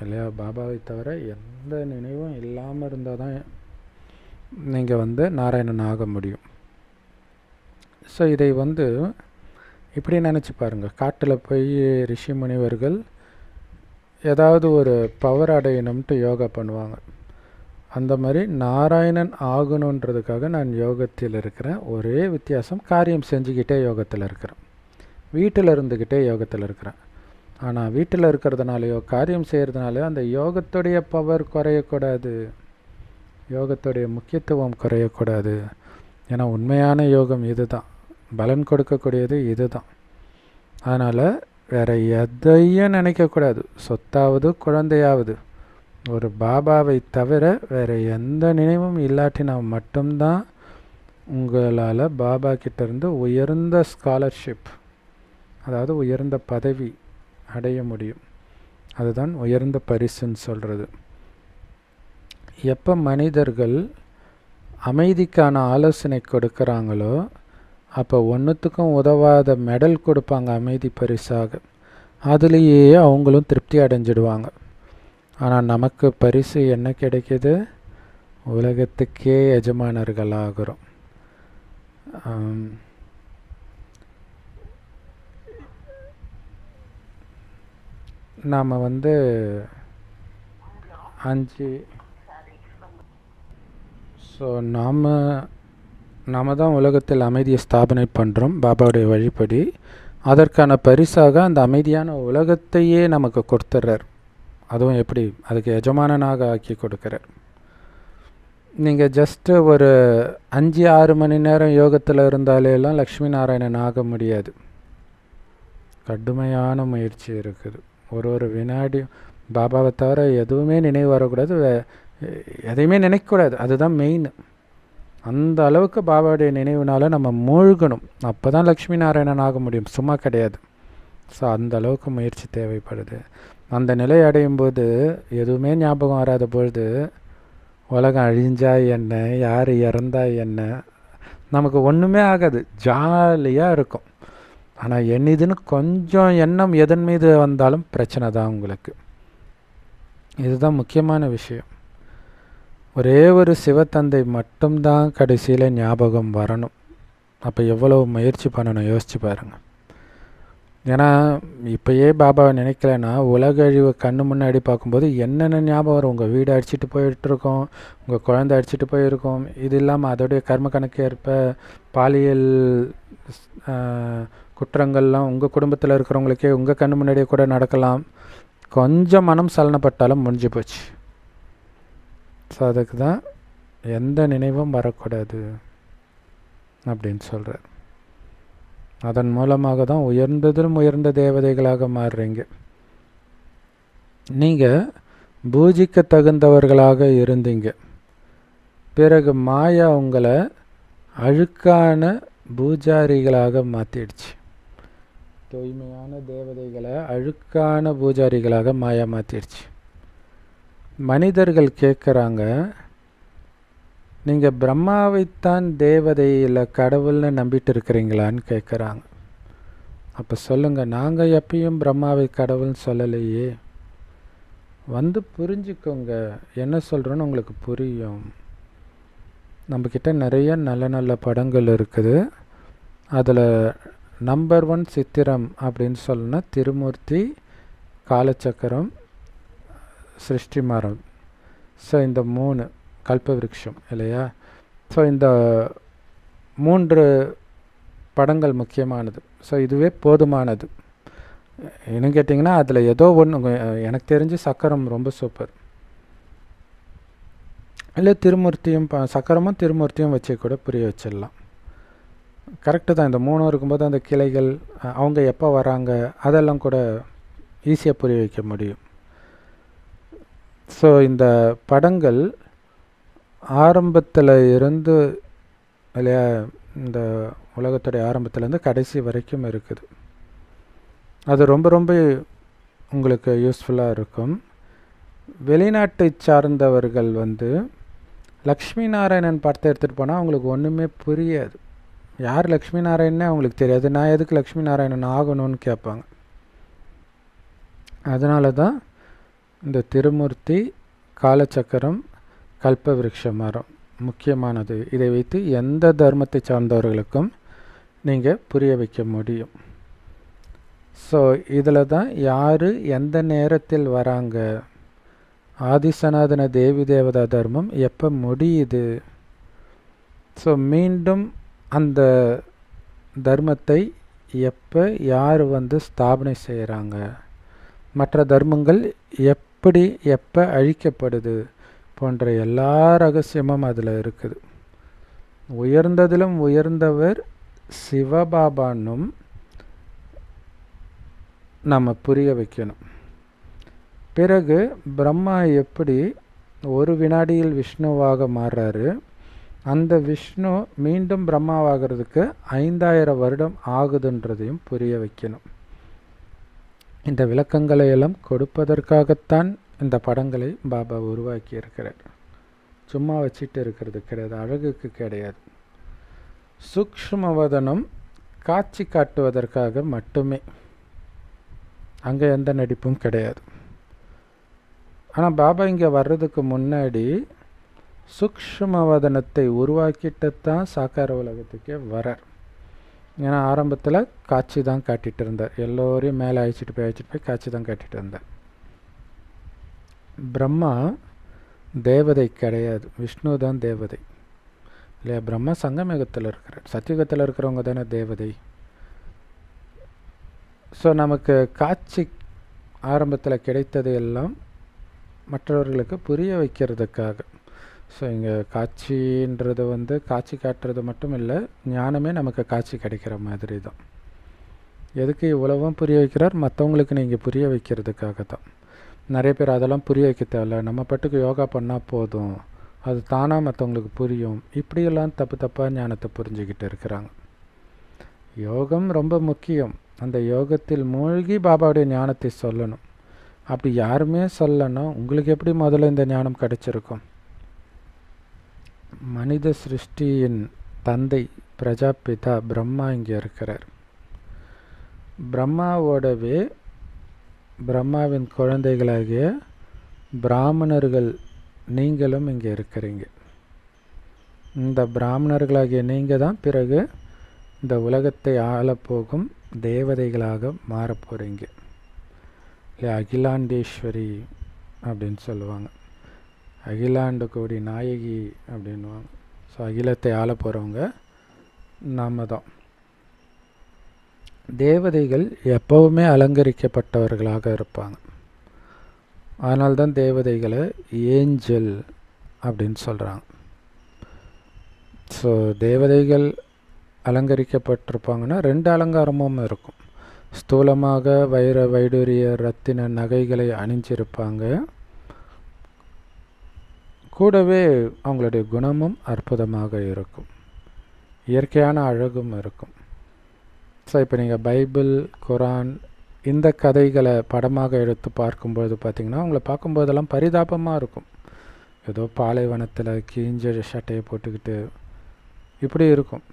இல்லையா? பாபாவை தவிர எந்த நினைவும் இல்லாமல் இருந்தால் தான் நீங்கள் நாராயணன் ஆக முடியும். ஸோ இதை இப்படி நினச்சி பாருங்கள். காட்டில் போய் ரிஷி முனிவர்கள் ஏதாவது ஒரு பவர் அடையணும்ட்டு யோகா பண்ணுவாங்க. அந்த மாதிரி நாராயணன் ஆகணுன்றதுக்காக நான் யோகத்தில் இருக்கிறேன். ஒரே வித்தியாசம், காரியம் செஞ்சுக்கிட்டே யோகத்தில் இருக்கிறேன், வீட்டில் இருந்துக்கிட்டே யோகத்தில் இருக்கிறேன். ஆனால் வீட்டில் இருக்கிறதுனாலையோ காரியம் செய்கிறதுனாலையோ அந்த யோகத்துடைய பவர் குறையக்கூடாது, யோகத்துடைய முக்கியத்துவம் குறையக்கூடாது. ஏன்னா உண்மையான யோகம் இது தான், பலன் கொடுக்கக்கூடியது இது தான். அதனால் வேறு எதையும் நினைக்கக்கூடாது. சொத்தாவது குழந்தையாவது ஒரு பாபாவை தவிர வேறு எந்த நினைவும் இல்லாட்டினா மட்டும்தான் உங்களால் பாபா கிட்டேருந்து உயர்ந்த ஸ்காலர்ஷிப், அதாவது உயர்ந்த பதவி அடைய முடியும். அதுதான் உயர்ந்த பரிசுன்னு சொல்கிறது. எப்போ மனிதர்கள் அமைதிக்கான ஆலோசனை கொடுக்குறாங்களோ அப்போ ஒன்றுத்துக்கும் உதவாத மெடல் கொடுப்பாங்க அமைதி பரிசாக. அதுலேயே அவங்களும் திருப்தி அடைஞ்சிடுவாங்க. ஆனால் நமக்கு பரிசு என்ன கிடைக்கிது? உலகத்துக்கே எஜமானர்களாகிறோம். நாம் 5 ஸோ நாம் தான் உலகத்தில் அமைதியை ஸ்தாபனை பண்ணுறோம் பாபாவுடைய வழிப்படி. அதற்கான பரிசாக அந்த அமைதியான உலகத்தையே நமக்கு கொடுத்துட்றார். அதுவும் எப்படி? அதுக்கு எஜமானனாக ஆக்கி கொடுக்குறார். நீங்கள் ஜஸ்ட்டு ஒரு 5-6 மணி நேரம் யோகத்தில் இருந்தாலேலாம் லக்ஷ்மி நாராயணன் ஆக முடியாது. கடுமையான முயற்சி இருக்குது. ஒரு வினாடி பாபாவை தவிர எதுவுமே நினைவு வரக்கூடாது, எதையுமே நினைக்கக்கூடாது. அதுதான் மெயின். அந்த அளவுக்கு பாபாவுடைய நினைவுனால நம்ம மூழ்கணும். அப்போ தான் லக்ஷ்மி நாராயணன் ஆக முடியும், சும்மா கிடையாது. ஸோ அந்த அளவுக்கு முயற்சி தேவைப்படுது. அந்த நிலை அடையும் போது எதுவுமே ஞாபகம் வராத பொழுது உலகம் அழிஞ்சா என்ன, யார் இறந்தா என்ன, நமக்கு ஒன்றுமே ஆகாது, ஜாலியாக இருக்கும். ஆனால் என்னதுன்னு கொஞ்சம் எண்ணம் எதன் மீது வந்தாலும் பிரச்சனை தான் உங்களுக்கு. இதுதான் முக்கியமான விஷயம். ஒரே ஒரு சிவத்தந்தை மட்டும்தான் கடைசியில் ஞாபகம் வரணும். அப்போ எவ்வளவு முயற்சி பண்ணணும் யோசிச்சு பாருங்கள். ஏன்னா இப்போயே பாபாவை நினைக்கலன்னா உலக அழிவு கண்ணு முன்னாடி பார்க்கும்போது என்னென்ன ஞாபகம் வரும்? உங்கள் வீடு அடிச்சுட்டு போயிட்டுருக்கோம், உங்கள் குழந்தை அடிச்சுட்டு போயிருக்கோம். இது இல்லாமல் அதோடைய கர்ம கணக்கு ஏற்ப பாலியல் குற்றங்கள்லாம் உங்கள் குடும்பத்தில் இருக்கிறவங்களுக்கே உங்கள் கண்ணு முன்னாடியே கூட நடக்கலாம். கொஞ்சம் மனம் சலனப்பட்டாலும் முடிஞ்சு போச்சு. ஸோ அதுக்கு தான் எந்த நினைவும் வரக்கூடாது அப்படின்னு சொல்கிறார். அதன் மூலமாக தான் உயர்ந்ததிலும் உயர்ந்த தேவதைகளாக மாறுறீங்க. நீங்கள் பூஜிக்க தகுந்தவர்களாக இருந்தீங்க, பிறகு மாயா உங்களை அழுக்கான பூஜாரிகளாக மாற்றிடுச்சு. தூய்மையான தேவதைகளை அழுக்கான பூஜாரிகளாக மாயா மாற்றிடுச்சு. மனிதர்கள் கேட்குறாங்க, நீங்கள் பிரம்மாவைத்தான் தேவதை இல்லை கடவுள்னு நம்பிட்டு இருக்கிறீங்களான்னு கேட்குறாங்க. அப்போ சொல்லுங்கள், நாங்கள் எப்பயும் பிரம்மாவை கடவுள்னு சொல்லலையே. புரிஞ்சுக்கோங்க, என்ன சொல்கிறோன்னு உங்களுக்கு புரியும். நம்மக்கிட்ட நிறைய நல்ல நல்ல படங்கள் இருக்குது. அதில் நம்பர் 1 சித்திரம் அப்படின்னு சொல்லணும்னா திருமூர்த்தி, காலச்சக்கரம், சிருஷ்டி மரம். ஸோ இந்த 3 கல்பவிருட்சம் இல்லையா? ஸோ இந்த 3 படங்கள் முக்கியமானது. ஸோ இதுவே போதுமானது. இன்னும் கேட்டிங்கன்னா அதில் ஏதோ ஒன்று எனக்கு தெரிஞ்சு சக்கரம் ரொம்ப சூப்பர். இல்லை திருமூர்த்தியும் சக்கரமும் திருமூர்த்தியும் வச்சு கூட புரிய வச்சிடலாம். கரெக்டு தான். இந்த 3 இருக்கும்போது அந்த கிளைகள் அவங்க எப்போ வராங்க அதெல்லாம் கூட ஈஸியாக புரிய வைக்க முடியும். ஸோ இந்த படங்கள் ஆரம்பத்தில் இருந்து இல்லையா, இந்த உலகத்துடைய ஆரம்பத்துலேருந்து கடைசி வரைக்கும் இருக்குது. அது ரொம்ப ரொம்ப உங்களுக்கு யூஸ்ஃபுல்லாக இருக்கும். வெளிநாட்டை சார்ந்தவர்கள் லக்ஷ்மி நாராயணன் படத்தை எடுத்துகிட்டு போனால் அவங்களுக்கு ஒன்றுமே புரியாது. யார் லக்ஷ்மி நாராயணனே அவங்களுக்கு தெரியாது. நான் எதுக்கு லக்ஷ்மி நாராயணன் ஆகணும்னு கேட்பாங்க. அதனால தான் இந்த திருமூர்த்தி, காலச்சக்கரம், கல்பவிருட்ச மரம் முக்கியமானது. இதை வைத்து எந்த தர்மத்தை சார்ந்தவர்களுக்கும் நீங்கள் புரிய வைக்க முடியும். ஸோ இதில் தான் யார் எந்த நேரத்தில் வராங்க, ஆதிசனாதன தேவி தேவதா தர்மம் எப்போ முடியுது, ஸோ மீண்டும் அந்த தர்மத்தை எப்போ யார் ஸ்தாபனை செய்கிறாங்க, மற்ற தர்மங்கள் எப்படி எப்போ அழிக்கப்படுது போன்ற எல்லா ரகசியமும் அதில் இருக்குது. உயர்ந்ததிலும் உயர்ந்தவர் சிவபாபானும் நம்ம புரிய வைக்கணும். பிறகு பிரம்மா எப்படி ஒரு வினாடியில் விஷ்ணுவாக மாறுறாரு, அந்த விஷ்ணு மீண்டும் பிரம்மாவாகிறதுக்கு 5000 வருடம் ஆகுதுன்றதையும் புரிய வைக்கணும். இந்த விளக்கங்களை எல்லாம் கொடுப்பதற்காகத்தான் இந்த படங்களை பாபா உருவாக்கி இருக்கிறார். சும்மா வச்சுட்டு இருக்கிறது கிடையாது, அழகுக்கு கிடையாது. சூக்ஷ்மவதனம் காட்சி காட்டுவதற்காக மட்டுமே, அங்கே எந்த நடிப்பும் கிடையாது. ஆனால் பாபா இங்கே வர்றதுக்கு முன்னாடி சூக்ஷ்மவதனத்தை உருவாக்கிட்டு தான் சாக்கார உலகத்துக்கே வரார். ஏன்னா ஆரம்பத்தில் காட்சி தான் காட்டிகிட்டு இருந்தார், எல்லோரையும் மேலே அழைச்சிட்டு போய் காட்சி தான் காட்டிகிட்டு இருந்தார். பிரம்மா தேவதை கிடையாது, விஷ்ணு தான் தேவதை இல்லையா? பிரம்மா சங்கமயுகத்தில் இருக்கிறார், சத்தியுகத்தில் இருக்கிறவங்க தானே தேவதை. ஸோ நமக்கு காட்சி ஆரம்பத்தில் கிடைத்தது எல்லாம் மற்றவர்களுக்கு புரிய வைக்கிறதுக்காக. ஸோ இங்கே காட்சின்றது காட்சி காட்டுறது மட்டும் இல்லை, ஞானமே நமக்கு காட்சி கிடைக்கிற மாதிரி தான். எதுக்கு இவ்வளவும் புரிய வைக்கிறார்? மற்றவங்களுக்கு நீங்கள் புரிய வைக்கிறதுக்காக தான். நிறைய பேர் அதெல்லாம் புரிய வைக்க தேவையில்ல, நம்ம பாட்டுக்கு யோகா பண்ணால் போதும், அது தானாக மற்றவங்களுக்கு புரியும், இப்படியெல்லாம் தப்பாக ஞானத்தை புரிஞ்சுக்கிட்டு இருக்கிறாங்க. யோகம் ரொம்ப முக்கியம். அந்த யோகத்தில் மூழ்கி பாபாவுடைய ஞானத்தை சொல்லணும். அப்படி யாருமே சொல்லணும், உங்களுக்கு எப்படி முதல்ல இந்த ஞானம் கிடைச்சிருக்கும்? மனித சிருஷ்டியின் தந்தை பிரஜாபிதா பிரம்மா இங்கே இருக்கிறார். பிரம்மாவோடவே பிரம்மாவின் குழந்தைகளாகிய பிராமணர்கள் நீங்களும் இங்கே இருக்கிறீங்க. இந்த பிராமணர்களாகிய நீங்கள் தான் பிறகு இந்த உலகத்தை ஆளப்போகும் தேவதைகளாக மாறப்போகிறீங்க இல்லையா? அகிலாண்டேஸ்வரி அப்படின்னு சொல்லுவாங்க, அகிலாண்டு கோடி நாயகி அப்படின்வாங்க. ஸோ அகிலத்தை ஆள போகிறவங்க நாம தான். தேவதைகள் எப்பவுமே அலங்கரிக்கப்பட்டவர்களாக இருப்பாங்க. அதனால்தான் தேவதைகளை ஏஞ்சல் அப்படின்னு சொல்கிறாங்க. ஸோ தேவதைகள் அலங்கரிக்கப்பட்டிருப்பாங்கன்னா 2 அலங்காரமும் இருக்கும். ஸ்தூலமாக வைர வைடூரிய ரத்தின நகைகளை அணிஞ்சிருப்பாங்க, கூடவே அவங்களுடைய குணமும் அற்புதமாக இருக்கும், இயற்கையான அழகும் இருக்கும். ஸோ இப்போ நீங்கள் பைபிள், குரான் இந்த கதைகளை படமாக எடுத்து பார்க்கும்போது பார்த்திங்கன்னா அவங்கள பார்க்கும்போதெல்லாம் பரிதாபமாக இருக்கும். ஏதோ பாலைவனத்தில் கீஞ்ச சட்டையை போட்டுக்கிட்டு இப்படி இருக்கும்.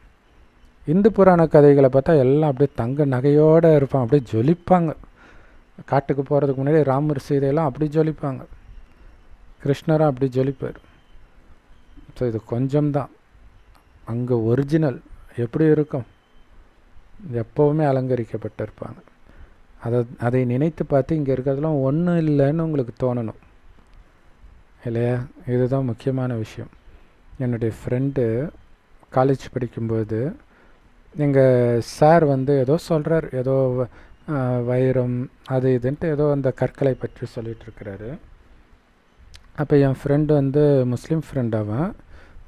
இந்து புராண கதைகளை பார்த்தா எல்லாம் அப்படியே தங்க நகையோடு இருப்பாங்க, அப்படியே ஜொலிப்பாங்க. காட்டுக்கு போகிறதுக்கு முன்னாடி ராமர் சீதையெல்லாம் அப்படி ஜொலிப்பாங்க, கிருஷ்ணரும் அப்படி ஜொலிப்பார். ஸோ இது கொஞ்சம்தான், அங்கே ஒரிஜினல் எப்படி இருக்கும்? எப்போவுமே அலங்கரிக்கப்பட்டிருப்பாங்க. அதை நினைத்து பார்த்து இங்கே இருக்கிறதுலாம் ஒன்றும் இல்லைன்னு உங்களுக்கு தோணணும் இல்லையா? இதுதான் முக்கியமான விஷயம். என்னுடைய ஃப்ரெண்டு காலேஜ் படிக்கும்போது எங்கள் சார் ஏதோ சொல்கிறார், ஏதோ வைரம் அது இதுன்ட்டு ஏதோ அந்த கற்களை பற்றி சொல்லிகிட்ருக்கிறாரு. அப்போ என் ஃப்ரெண்டு முஸ்லீம் ஃப்ரெண்ட்,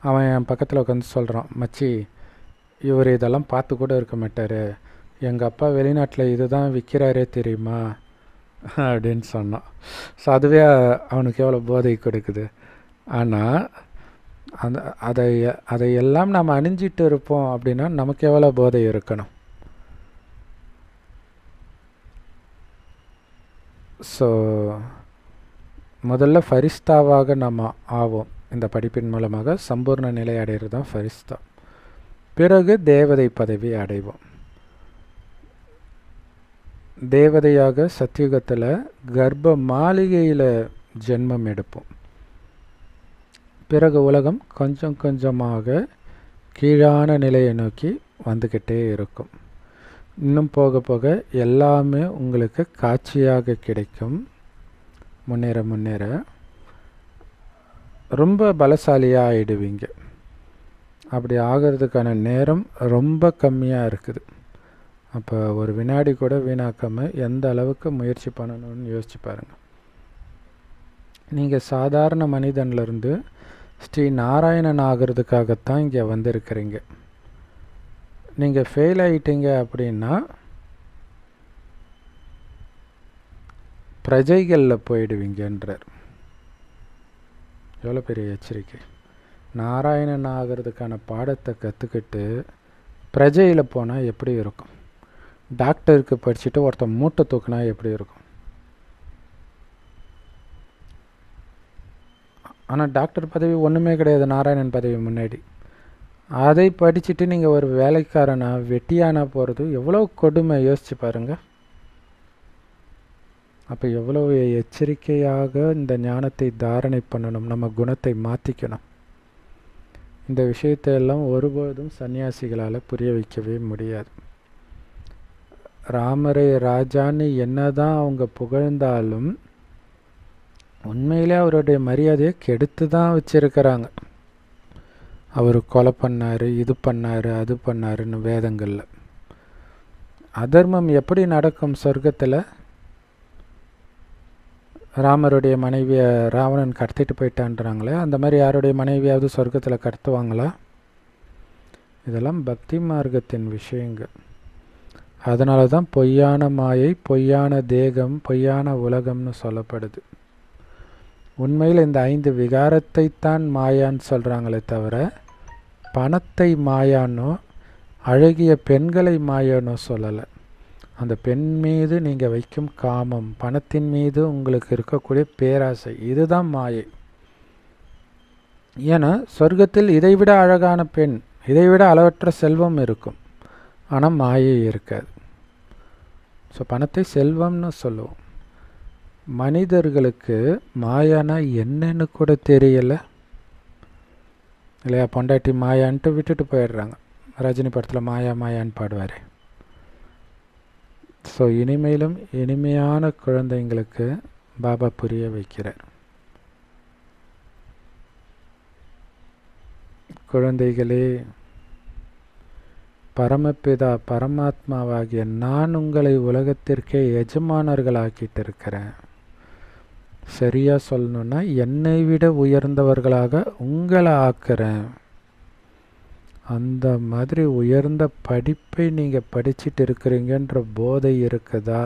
அவன் என் பக்கத்தில் உட்காந்து சொல்கிறான், மச்சி இவர் இதெல்லாம் பார்த்து கூட இருக்க மாட்டார், எங்கள் அப்பா வெளிநாட்டில் இது தான் விற்கிறாரே தெரியுமா அப்படின்னு சொன்னான். ஸோ அதுவே அவனுக்கு எவ்வளோ போதை கொடுக்குது. ஆனால் அதையெல்லாம் நாம் அணிஞ்சிட்டு இருப்போம் அப்படின்னா நமக்கு எவ்வளோ போதை இருக்கணும். ஸோ முதல்ல ஃபரிஸ்தாவாக நம்ம ஆவோம். இந்த படிப்பின் மூலமாக சம்பூர்ண நிலை அடைகிறது தான் ஃபரிஸ்தா. பிறகு தேவதை பதவி அடைவோம். தேவதையாக சத்தியுகத்தில் கர்ப்ப மாளிகையில் ஜென்மம் எடுப்போம். பிறகு உலகம் கொஞ்சம் கொஞ்சமாக கீழான நிலையை நோக்கி வந்துக்கிட்டே இருக்கும். இன்னும் போக போக எல்லாமே உங்களுக்கு காட்சியாக கிடைக்கும். முன்னேற முன்னேற ரொம்ப பலசாலியாக ஆகிடுவீங்க. அப்படி ஆகிறதுக்கான நேரம் ரொம்ப கம்மியாக இருக்குது. அப்போ ஒரு வினாடி கூட வீணாக்காமல் எந்த அளவுக்கு முயற்சி பண்ணணும்னு யோசிச்சு பாருங்கள். நீங்கள் சாதாரண மனிதன்லேருந்து ஸ்ரீ நாராயணன் ஆகிறதுக்காகத்தான் இங்கே வந்திருக்கிறீங்க. நீங்கள் ஃபெயில் ஆகிட்டீங்க அப்படின்னா பிரஜைகளில் போயிடுவீங்கன்றார். எவ்வளோ பெரிய எச்சரிக்கை! நாராயணன் ஆகிறதுக்கான பாடத்தை கற்றுக்கிட்டு பிரஜையில் போனால் எப்படி இருக்கும்? டாக்டருக்கு படிச்சுட்டு ஒருத்தன் மூட்டை தூக்குனா எப்படி இருக்கும்? ஆனால் டாக்டர் பதவி ஒன்றுமே கிடையாது நாராயணன் பதவி முன்னாடி. அதை படிச்சுட்டு நீங்கள் ஒரு வேலைக்காரனா வெட்டியானா போகிறது எவ்வளோ கொடுமை, யோசிச்சு பாருங்கள். அப்போ எவ்வளோ எச்சரிக்கையாக இந்த ஞானத்தை தாரணை பண்ணணும், நம்ம குணத்தை மாற்றிக்கணும். இந்த விஷயத்தையெல்லாம் ஒருபோதும் சன்னியாசிகளால் புரிய வைக்கவே முடியாது. ராமரை ராஜான்னு என்னதான் அவங்க புகழ்ந்தாலும் உண்மையிலே அவருடைய மரியாதையை கெடுத்து தான் வச்சுருக்கிறாங்க. அவர் கொலை பண்ணார், இது பண்ணார், அது பண்ணாருன்னு வேதங்களில். அதர்மம் எப்படி நடக்கும் சொர்க்கத்தில்? ராமருடைய மனைவியை ராவணன் கடத்திட்டு போயிட்டான்றாங்களே, அந்த மாதிரி யாருடைய மனைவியாவது சொர்க்கத்தில் கடத்துவாங்களா? இதெல்லாம் பக்தி மார்க்கத்தின் விஷயங்கள். அதனால தான் பொய்யான மாயை, பொய்யான தேகம், பொய்யான உலகம்னு சொல்லப்படுது. உண்மையில் இந்த 5 விகாரத்தைத்தான் மாயான்னு சொல்கிறாங்களே தவிர பணத்தை மாயானோ அழகிய பெண்களை மாயானோ சொல்லலை. அந்த பெண் மீது நீங்கள் வைக்கும் காமம், பணத்தின் மீது உங்களுக்கு இருக்கக்கூடிய பேராசை, இதுதான் மாயை. ஏன்னா சொர்க்கத்தில் இதைவிட அழகான பெண், இதைவிட அளவற்ற செல்வம் இருக்கும், ஆனால் மாயை இருக்காது. ஸோ பணத்தை செல்வம்னு சொல்லுவோம். மனிதர்களுக்கு மாயானா என்னன்னு கூட தெரியலை இல்லையா? பொண்டாட்டி மாயான்ட்டு விட்டுட்டு போயிடுறாங்க. ரஜினி படத்தில் மாயா மாயான்னு பாடுவார். ஸோ இனிமேலும் இனிமையான குழந்தைங்களுக்கு பாபா புரிய வைக்கிறார். குழந்தைகளே, பரமபிதா பரமாத்மாவாகிய நான் உங்களை உலகத்திற்கே எஜமானர்களாக்கிட்டு இருக்கிறேன். சரியாக சொல்லணுன்னா என்னை விட உயர்ந்தவர்களாக உங்களை ஆக்குறேன். அந்த மாதிரி உயர்ந்த படிப்பை நீங்கள் படிச்சுட்டு இருக்கிறீங்கன்ற போதை இருக்குதா?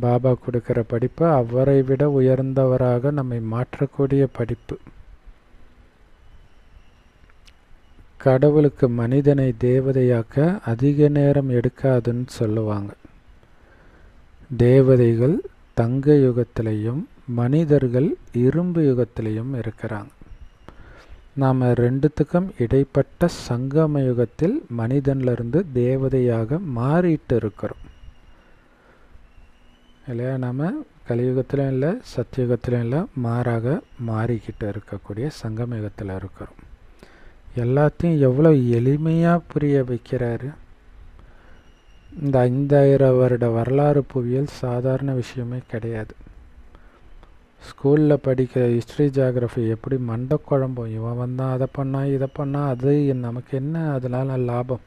பாபா கொடுக்குற படிப்பு அவரை விட உயர்ந்தவராக நம்மை மாற்றக்கூடிய படிப்பு. கடவுளுக்கு மனிதனை தேவதையாக்க அதிக நேரம் எடுக்காதுன்னு சொல்லுவாங்க. தேவதைகள் தங்க யுகத்திலையும் மனிதர்கள் இரும்பு யுகத்திலையும் இருக்கிறாங்க. நாம் ரெண்டுத்துக்கும் இடைப்பட்ட சங்கம யுகத்தில் மனிதன்லேருந்து தேவதையாக மாறிட்டு இருக்கிறோம் இல்லையா? நாம் கலியுகத்திலும் இல்லை, சத்தியுகத்திலும் இல்லை, மாறாக மாறிக்கிட்டு இருக்கக்கூடிய சங்கம யுகத்தில் இருக்கிறோம். எல்லாத்தையும் எவ்வளோ எளிமையாக புரிய வைக்கிறாரு. இந்த 5000 வருட வரலாறு புவியியல் சாதாரண விஷயமே கிடையாது. ஸ்கூலில் படிக்கிற ஹிஸ்ட்ரி ஜியாகிரஃபி எப்படி மண்டை குழம்பும், இவன் வந்தான் அதை பண்ணான் இதை பண்ணான், அது நமக்கு என்ன அதனால லாபம்?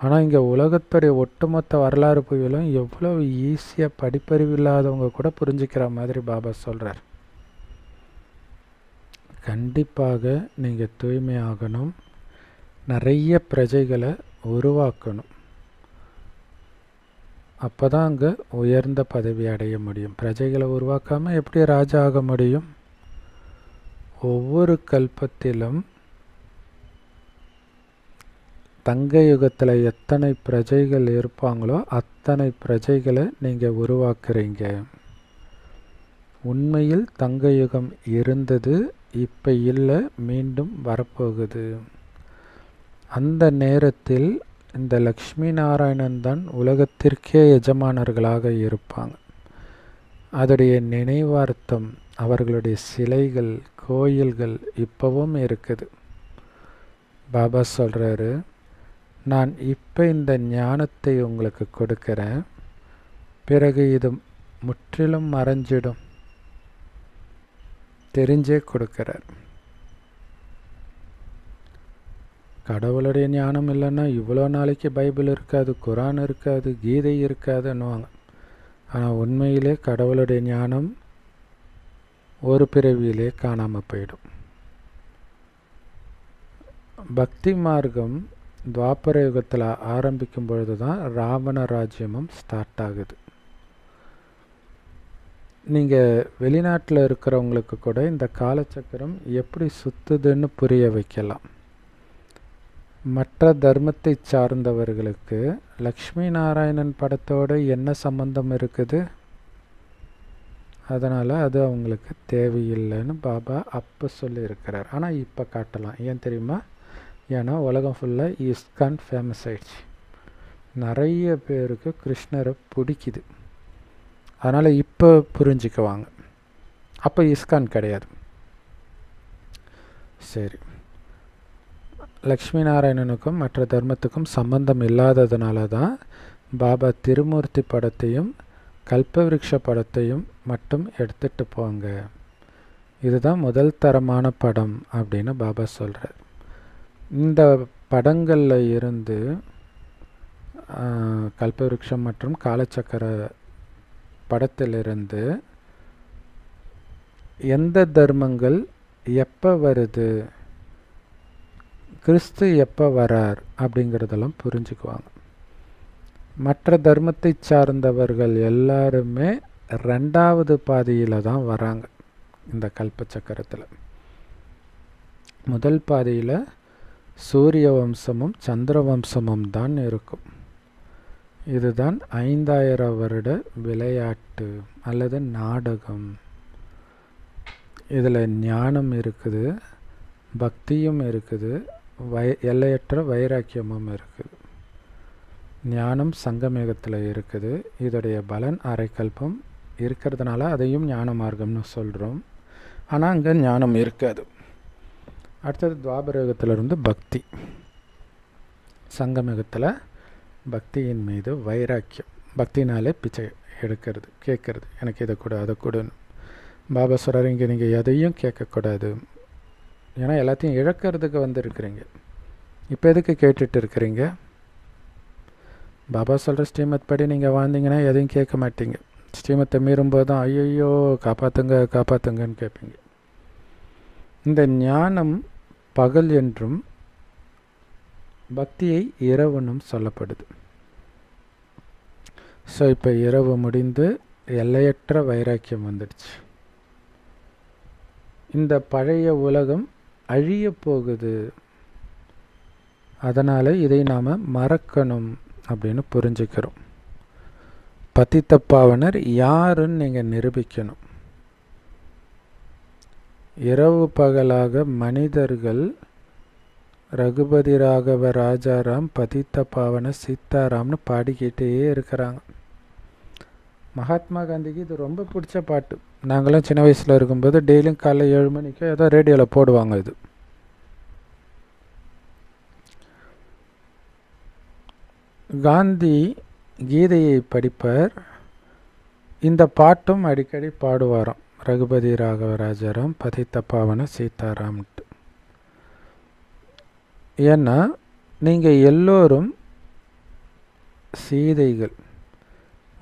ஆனால் இங்கே உலகத்துடைய ஒட்டுமொத்த வரலாறு புவியிலும் எவ்வளோ ஈஸியாக படிப்பறிவு இல்லாதவங்க கூட புரிஞ்சுக்கிற மாதிரி பாபா சொல்கிறார். கண்டிப்பாக நீங்கள் தூய்மையாகணும், நிறைய பிரஜைகளை உருவாக்கணும். அப்போ தான் அங்கே உயர்ந்த பதவி அடைய முடியும். பிரஜைகளை உருவாக்காமல் எப்படி ராஜா ஆக முடியும்? ஒவ்வொரு கல்பத்திலும் தங்க யுகத்தில் எத்தனை பிரஜைகள் இருப்பாங்களோ எத்தனை பிரஜைகளை நீங்கள் உருவாக்குறீங்க. உண்மையில் தங்க யுகம் இருந்தது, இப்போ இல்லை, மீண்டும் வரப்போகுது. அந்த நேரத்தில் இந்த லக்ஷ்மி நாராயணன் தான் உலகத்திற்கே எஜமானர்களாக இருப்பாங்க. அதோடைய நினைவார்த்தம் அவர்களுடைய சிலைகள், கோயில்கள் இப்போவும் இருக்குது. பாபா சொல்கிறாரு, நான் இப்போ இந்த ஞானத்தை உங்களுக்கு கொடுக்குறேன், பிறகு இது முற்றிலும் மறைஞ்சிடும். தெரிஞ்சே கொடுக்குறார். கடவுளுடைய ஞானம் இல்லைன்னா இவ்வளோ நாளைக்கு பைபிள் இருக்காது, குரான் இருக்காது, கீதை இருக்காதுன்னுவாங்க. ஆனால் உண்மையிலே கடவுளுடைய ஞானம் ஒரு பிறவியிலே காணாமல் போயிடும். பக்தி மார்க்கம் துவாபர யுகத்தில் ஆரம்பிக்கும் பொழுது தான் ராவண ராஜ்யமும் ஸ்டார்ட் ஆகுது. நீங்கள் வெளிநாட்டில் இருக்கிறவங்களுக்கு கூட இந்த காலச்சக்கரம் எப்படி சுற்றுதுன்னு புரிய வைக்கலாம். மற்ற தர்மத்தை சார்ந்தவர்களுக்கு லக்ஷ்மி நாராயணன் படத்தோடு என்ன சம்பந்தம் இருக்குது? அதனால் அது அவங்களுக்கு தேவையில்லைன்னு பாபா அப்போ சொல்லியிருக்கிறார். ஆனால் இப்போ காட்டலாம். ஏன் தெரியுமா? ஏன்னா உலகம் ஃபுல்லாக இஸ்கான் ஃபேமஸ் ஆயிடுச்சு. நிறைய பேருக்கு கிருஷ்ணரை பிடிக்குது. அதனால் இப்போ புரிஞ்சுக்குவாங்க. அப்போ இஸ்கான் கிடையாது. சரி, லக்ஷ்மி நாராயணனுக்கும் மற்ற தர்மத்துக்கும் சம்பந்தம் இல்லாததுனால தான் பாபா திருமூர்த்தி படத்தையும் கல்பவிருக்ஷ படத்தையும் மட்டும் எடுத்துகிட்டு போங்க, இதுதான் முதல் தரமான படம் அப்படின்னு பாபா சொல்கிறார். இந்த படங்களில் இருந்து கல்பவிருக்ஷம் மற்றும் காலச்சக்கர படத்திலிருந்து எந்த தர்மங்கள் எப்போ வருது, கிறிஸ்து எப்போ வரார் அப்படிங்கிறதெல்லாம் புரிஞ்சுக்குவாங்க. மற்ற தர்மத்தை சார்ந்தவர்கள் எல்லாருமே ரெண்டாவது பாதியில் தான் வராங்க. இந்த கல்ப சக்கரத்தில் முதல் பாதியில் சூரிய வம்சமும் சந்திர வம்சமும் தான் இருக்கும். இதுதான் 5000 வருட விளையாட்டு அல்லது நாடகம். இதில் ஞானம் இருக்குது, பக்தியும் இருக்குது, எல்லையற்ற வைராக்கியமும் இருக்குது. ஞானம் சங்கமேகத்தில் இருக்குது. இதோடைய பலன் அரைக்கல்பம் இருக்கிறதுனால அதையும் ஞான மார்க்கம்னு சொல்கிறோம். ஆனால் அங்கே ஞானம் இருக்காது. அடுத்தது துவாபரயுகத்திலிருந்து பக்தி. சங்கமேகத்தில் பக்தியின் மீது வைராக்கியம். பக்தினாலே பிச்சை எடுக்கிறது, கேட்கறது, எனக்கு இதை கொடு அதை கொடுன்னு. பாபா சொல்கிறார், இங்கே நீங்கள் எதையும் கேட்கக்கூடாது, ஏன்னா எல்லாத்தையும் இழக்கிறதுக்கு வந்துருக்குறீங்க. இப்போ எதுக்கு கேட்டுட்டு இருக்கிறீங்க? பாபா சொல்கிற ஸ்ரீமத் படி நீங்கள் வாழ்ந்தீங்கன்னா எதையும் கேட்க மாட்டீங்க. ஸ்ரீமத்தை மீறும்போது தான் ஐயோ காப்பாற்றுங்க காப்பாற்றுங்கன்னு கேட்பீங்க. இந்த ஞானம் பகல் என்றும் பக்தியை இரவுனும் சொல்லப்படுது. ஸோ இப்போ இரவு முடிந்து எல்லையற்ற வைராக்கியம் வந்துடுச்சு. இந்த பழைய உலகம் அழிய போகுது, அதனால் இதை நாம் மறக்கணும் அப்படின்னு புரிஞ்சுக்கிறோம். பதித்த பாவனர் யாருன்னு நீங்கள் நிரூபிக்கணும். இரவு பகலாக மனிதர்கள் ரகுபதி ராகவ ராஜாராம் பதித்த பாவன சீதாராம்னு பாடிக்கிட்டே இருக்கிறாங்க. மகாத்மா காந்திக்கு இது ரொம்ப பிடிச்ச பாட்டு. நாங்களாம் சின்ன வயசில் இருக்கும்போது டெய்லியும் காலைல 7 மணிக்கு ஏதோ ரேடியோவில் போடுவாங்க. இது காந்தி கீதையை படிப்பார், இந்த பாட்டும் அடிக்கடி பாடுவாராம். ரகுபதி ராகவ ராஜாராம் பதித்த பாவன சீதாராம்ட்டு. ஏன்னா நீங்கள் எல்லோரும் சீதைகள்.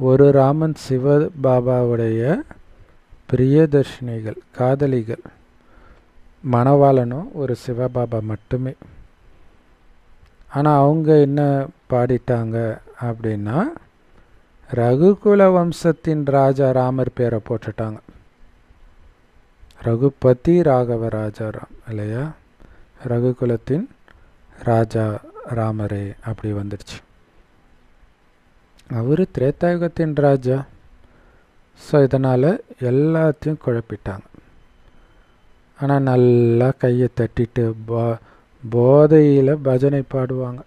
ஒரு ராமன் சிவபாபாவுடைய பிரியதர்ஷினிகள், காதலிகள். மணவாளனும் ஒரு சிவபாபா மட்டுமே. ஆனால் அவங்க என்ன பாடிட்டாங்க அப்படின்னா, ரகுகுல வம்சத்தின் ராஜா ராமர் பேரை போட்டுட்டாங்க. ரகுபதி ராகவ ராஜாராம் இல்லையா, ரகுகுலத்தின் ராஜா ராமரே அப்படி வந்துடுச்சு. அவர் திரேதாயுகத்தின் ராஜா. ஸோ இதனால் எல்லாத்தையும் குழப்பிட்டாங்க. ஆனால் நல்லா கையை தட்டிட்டு போதையில் பஜனை பாடுவாங்க.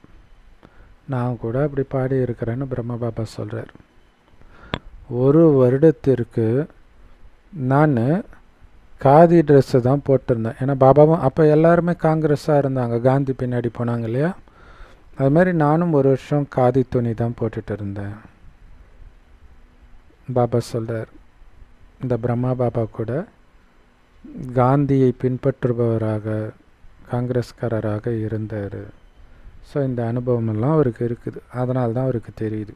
நான் கூட அப்படி பாடி இருக்கிறேன்னு பிரம்மபாபா சொல்கிறார். ஒரு வருடத்திற்கு நான் காதி ட்ரெஸ்ஸு தான் போட்டிருந்தேன். ஏன்னா பாபாவும் அப்போ எல்லாருமே காங்கிரஸாக இருந்தாங்க, காந்தி பின்னாடி போனாங்க இல்லையா. அது மாதிரி நானும் ஒரு வருஷம் காதி துணி தான் போட்டுட்டு இருந்தேன். பாபா சொல்கிறார், இந்த பிரம்மா பாபா கூட காந்தியை பின்பற்றுபவராக காங்கிரஸ்காரராக இருந்தார். ஸோ இந்த அனுபவமெல்லாம் அவருக்கு இருக்குது. அதனால தான் அவருக்கு தெரியுது.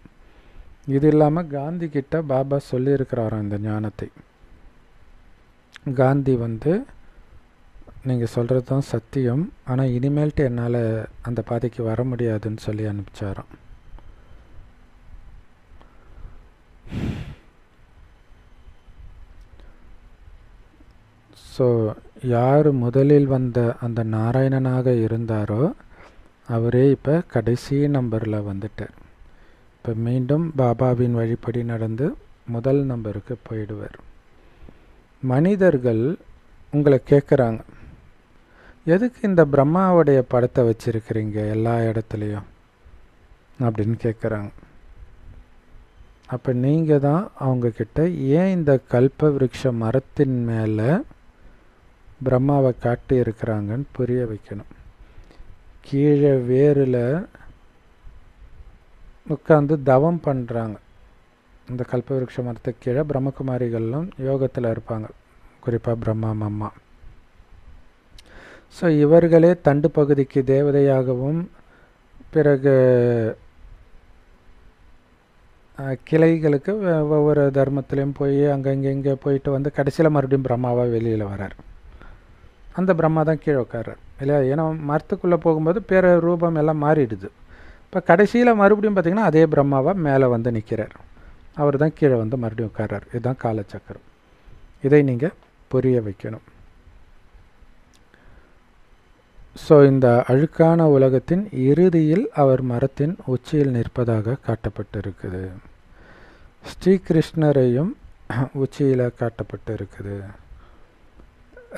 இது இல்லாமல் காந்தி கிட்ட பாபா சொல்லியிருக்கிறாராம் இந்த ஞானத்தை. காந்தி நீங்கள் சொல்கிறது தான் சத்தியம், ஆனால் இனிமேல்ட்டு என்னால் அந்த பாதைக்கு வர முடியாதுன்னு சொல்லி அனுப்பிச்சாராம். ஸோ யார் முதலில் வந்த அந்த நாராயணனாக இருந்தாரோ அவரே இப்போ கடைசி நம்பரில் வந்துட்டார். இப்போ மீண்டும் பாபாவின் வழிப்படி நடந்து முதல் நம்பருக்கு போயிடுவார். மனிதர்கள் உங்களை கேட்குறாங்க, எதுக்கு இந்த பிரம்மாவுடைய படத்தை வச்சுருக்கிறீங்க எல்லா இடத்துலையும் அப்படின்னு கேட்குறாங்க. அப்போ நீங்கள் தான் அவங்கக்கிட்ட ஏன் இந்த கல்ப விருட்ச மரத்தின் மேலே பிரம்மாவை காட்டி இருக்கிறாங்கன்னு புரிய வைக்கணும். கீழே வேரில் உட்காந்து தவம் பண்ணுறாங்க. இந்த கல்பவிருட்ச மரத்துக்கு கீழே பிரம்மகுமாரிகளும் யோகத்தில் இருப்பாங்க, குறிப்பாக பிரம்மா மம்மா. ஸோ இவர்களே தண்டு பகுதிக்கு தேவதையாகவும் பிறகு கிளைகளுக்கு ஒவ்வொரு தர்மத்திலையும் போய் அங்கங்கே போயிட்டு கடைசியில் மறுபடியும் பிரம்மாவாக வெளியில் வரார். அந்த பிரம்மா தான் கீழே உட்கார்றார் இல்லையா. ஏன்னா மரத்துக்குள்ளே போகும்போது பேர ரூபம் எல்லாம் மாறிடுது. இப்போ கடைசியில் மறுபடியும் பார்த்திங்கன்னா அதே பிரம்மாவாக மேலே நிற்கிறார். அவர் தான் கீழே மறுபடியும் உட்கார்றார். இதுதான் காலச்சக்கரம். இதை நீங்கள் புரிய வைக்கணும். ஸோ இந்த அழுக்கான உலகத்தின் இறுதியில் அவர் மரத்தின் உச்சியில் நிற்பதாக காட்டப்பட்டிருக்குது. ஸ்ரீகிருஷ்ணரையும் உச்சியில் காட்டப்பட்டிருக்குது.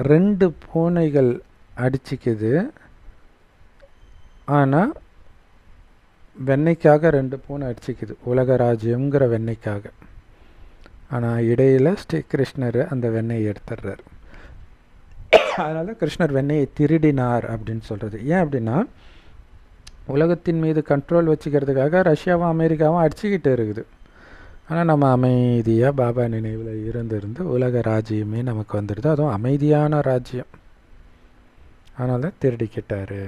2 பூனைகள் அடிச்சிக்குது. ஆனால் வெண்ணெய்க்காக 2 பூனை அடிச்சிக்குது, உலக ராஜ்யங்கிற வெண்ணெய்க்காக. ஆனால் இடையில் ஸ்ரீகிருஷ்ணர் அந்த வெண்ணெயை எடுத்துடுறார். அதனால் கிருஷ்ணர் வெண்ணெயை திருடினார் அப்படின்னு சொல்கிறது. ஏன் அப்படின்னா உலகத்தின் மீது கண்ட்ரோல் வச்சுக்கிறதுக்காக ரஷ்யாவும் அமெரிக்காவும் அடிச்சுக்கிட்டு இருக்குது. ஆனால் நம்ம அமைதியாக பாபா நினைவில் இருந்து உலக ராஜ்யமே நமக்கு வந்துடுது. அதுவும் அமைதியான ராஜ்யம். அதனால தான் திருடிக்கிட்டாரு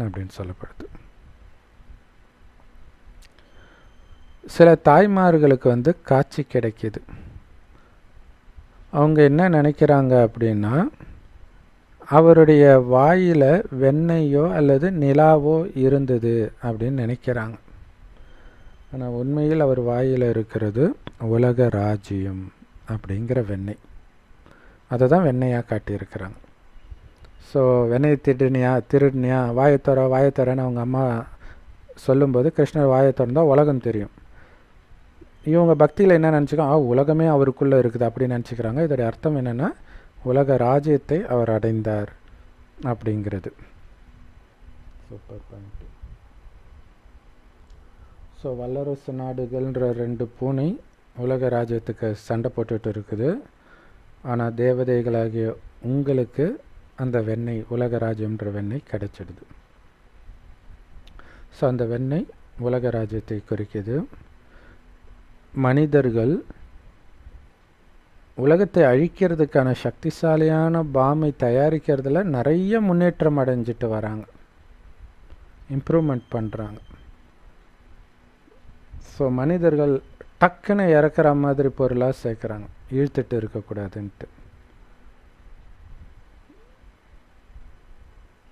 அப்படின்னு சொல்லப்படுது. சில தாய்மார்களுக்கு காட்சி கிடைக்கிது. அவங்க என்ன நினைக்கிறாங்க அப்படின்னா, அவருடைய வாயில் வெண்ணெயோ அல்லது நிலாவோ இருந்தது அப்படின்னு நினைக்கிறாங்க. ஆனால் உண்மையில் அவர் வாயில் இருக்கிறது உலக ராஜ்யம் அப்படிங்கிற வெண்ணெய். அதை தான் வெண்ணெயாக காட்டியிருக்கிறாங்க. ஸோ வெண்ணெய் திருடினியா வாயத்தரன்னு அவங்க அம்மா சொல்லும்போது கிருஷ்ணர் வாயை திறந்தால் உலகம் தெரியும். இவங்க பக்தியில் என்ன நினச்சிக்கோங்க, உலகமே அவருக்குள்ளே இருக்குது அப்படின்னு நினச்சிக்கிறாங்க. இதோடைய அர்த்தம் என்னென்னா உலக ராஜ்யத்தை அவர் அடைந்தார் அப்படிங்கிறது. Super point. ஸோ வல்லரசு நாடுகள்ன்ற 2 பூனை உலக ராஜ்யத்துக்கு சண்டை போட்டுட்டு இருக்குது. ஆனால் தேவதைகளாகிய உங்களுக்கு அந்த வெண்ணெய், உலக ராஜ்யம்ன்ற வெண்ணெய் கிடைச்சிடுது. ஸோ அந்த வெண்ணெய் உலக ராஜ்யத்தை குறிக்குது. மனிதர்கள் உலகத்தை அழிக்கிறதுக்கான சக்திசாலியான பாமை தயாரிக்கிறதுல நிறைய முன்னேற்றம் அடைஞ்சிட்டு வராங்க, இம்ப்ரூவ்மெண்ட் பண்ணுறாங்க. ஸோ மனிதர்கள் டக்குன்னு இறக்குற மாதிரி பொருளாக சேர்க்குறாங்க, இழுத்துட்டு இருக்கக்கூடாதுன்ட்டு.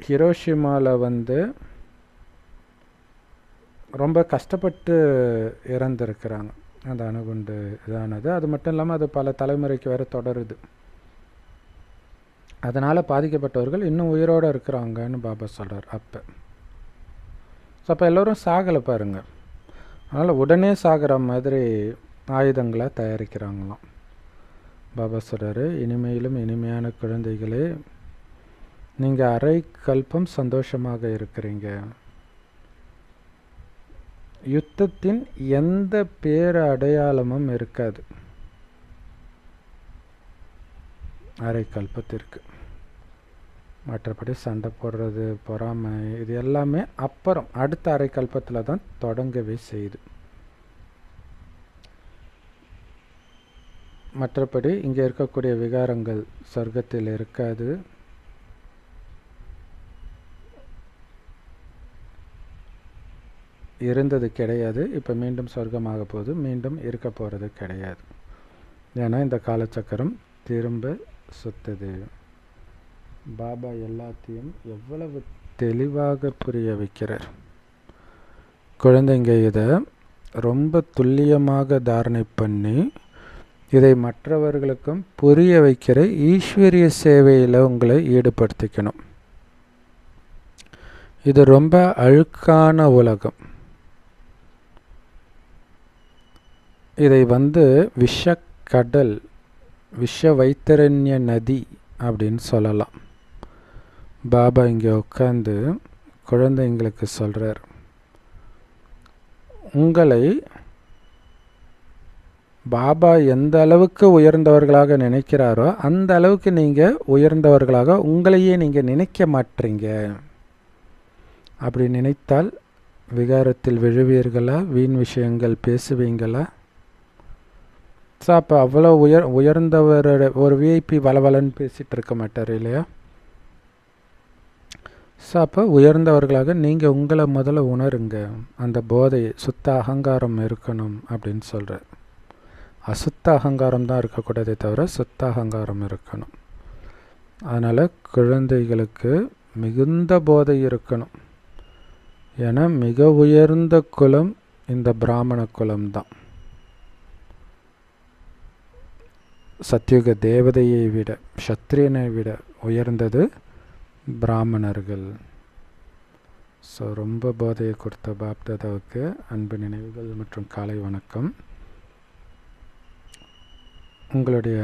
ஹிரோஷிமாவில் ரொம்ப கஷ்டப்பட்டு இறந்துருக்கிறாங்க அந்த அணுகுண்டு இதானது. அது மட்டும் இல்லாமல் அது பல தலைமுறைக்கு வேறு தொடருது. அதனால் பாதிக்கப்பட்டவர்கள் இன்னும் உயிரோடு இருக்கிறாங்கன்னு பாபா சொல்கிறார். அப்போ எல்லோரும் சாகலை பாருங்கள். அதனால் உடனே சாகிற மாதிரி ஆயுதங்களை தயாரிக்கிறாங்களாம். பாபா சொல்கிறாரு, இனிமையிலும் இனிமையான குழந்தைகளே, நீங்கள் அரை கல்பம் சந்தோஷமாக இருக்கிறீங்க. யுத்தத்தின் எந்த பேர் அடையாளமும் இருக்காது அரை கல்பத்திற்கு. மற்றபடி சண்டை போடுறது, பொறாமை, இது எல்லாமே அப்புறம் அடுத்த அரை கல்பத்தில் தான் தொடங்கவே செய்யுது. மற்றபடி இங்கே இருக்கக்கூடிய விகாரங்கள் சொர்க்கத்தில் இருக்காது. இருந்தது கிடையாது. இப்போ மீண்டும் சொர்க்கமாக போகுது. மீண்டும் இருக்க போகிறது கிடையாது. ஏன்னா இந்த காலச்சக்கரம் திரும்ப சுத்துது. பாபா எல்லாத்தையும் எவ்வளவு தெளிவாக புரிய வைக்கிறார். குழந்தைங்க இதை ரொம்ப துல்லியமாக தாரணை பண்ணி இதை மற்றவர்களுக்கும் புரிய வைக்கிற ஈஸ்வரிய சேவையில் உங்களை ஈடுபடுத்திக்கணும். இது ரொம்ப அழுக்கான உலகம். இதை விஷக்கடல், விஷ வைத்தரண்ய நதி அப்படின்னு சொல்லலாம். பாபா இங்கே உட்காந்து குழந்தைங்களுக்கு சொல்கிறார், உங்களை பாபா எந்த அளவுக்கு உயர்ந்தவர்களாக நினைக்கிறாரோ அந்த அளவுக்கு நீங்கள் உயர்ந்தவர்களாக உங்களையே நீங்கள் நினைக்க மாட்டீங்க. அப்படி நினைத்தால் விகாரத்தில் விழுவீர்களா? வீண் விஷயங்கள் பேசுவீங்களா? ஸோ அப்போ அவ்வளோ உயர்ந்தவரோட ஒரு விஐபி வளவலன்னு பேசிகிட்டு இருக்க மாட்டார் இல்லையா? ஸோ அப்போ உயர்ந்தவர்களாக நீங்கள் உங்களை முதல்ல உணருங்க. அந்த போதை சுத்த அகங்காரம் இருக்கணும் அப்படின்னு சொல்கிறார். அசுத்த அகங்காரம் தான் இருக்கக்கூடாதே தவிர சுத்த அகங்காரம் இருக்கணும். அதனால் குழந்தைகளுக்கு மிகுந்த போதை இருக்கணும். ஏன்னா மிக உயர்ந்த குலம் இந்த பிராமண குலம்தான். சத்யுக தேவதையை விட, சத்திரியனை விட உயர்ந்தது பிராமணர்கள். ஸோ ரொம்ப போதையை கொடுத்த பாப்தாதாவுக்கு அன்பு நினைவுகள் மற்றும் காலை வணக்கம். உங்களுடைய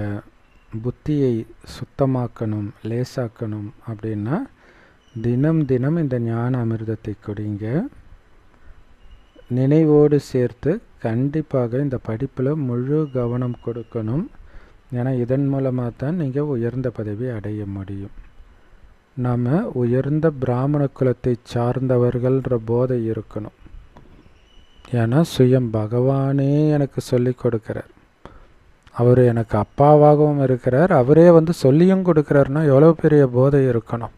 புத்தியை சுத்தமாக்கணும், லேசாக்கணும் அப்படின்னா தினம் தினம் இந்த ஞான அமிர்தத்தை குடிங்க. நினைவோடு சேர்த்து கண்டிப்பாக இந்த படிப்பில் முழு கவனம் கொடுக்கணும். ஏன்னா இதன் மூலமாக தான் நீங்கள் உயர்ந்த பதவி அடைய முடியும். நாம் உயர்ந்த பிராமண குலத்தை சார்ந்தவர்கள்ன்ற போதை இருக்கணும். ஏன்னா சுயம் பகவானே எனக்கு சொல்லி கொடுக்கிறார். அவர் எனக்கு அப்பாவாகவும் இருக்கிறார். அவரே சொல்லியும் கொடுக்குறாருன்னா எவ்வளோ பெரிய போதை இருக்கணும்.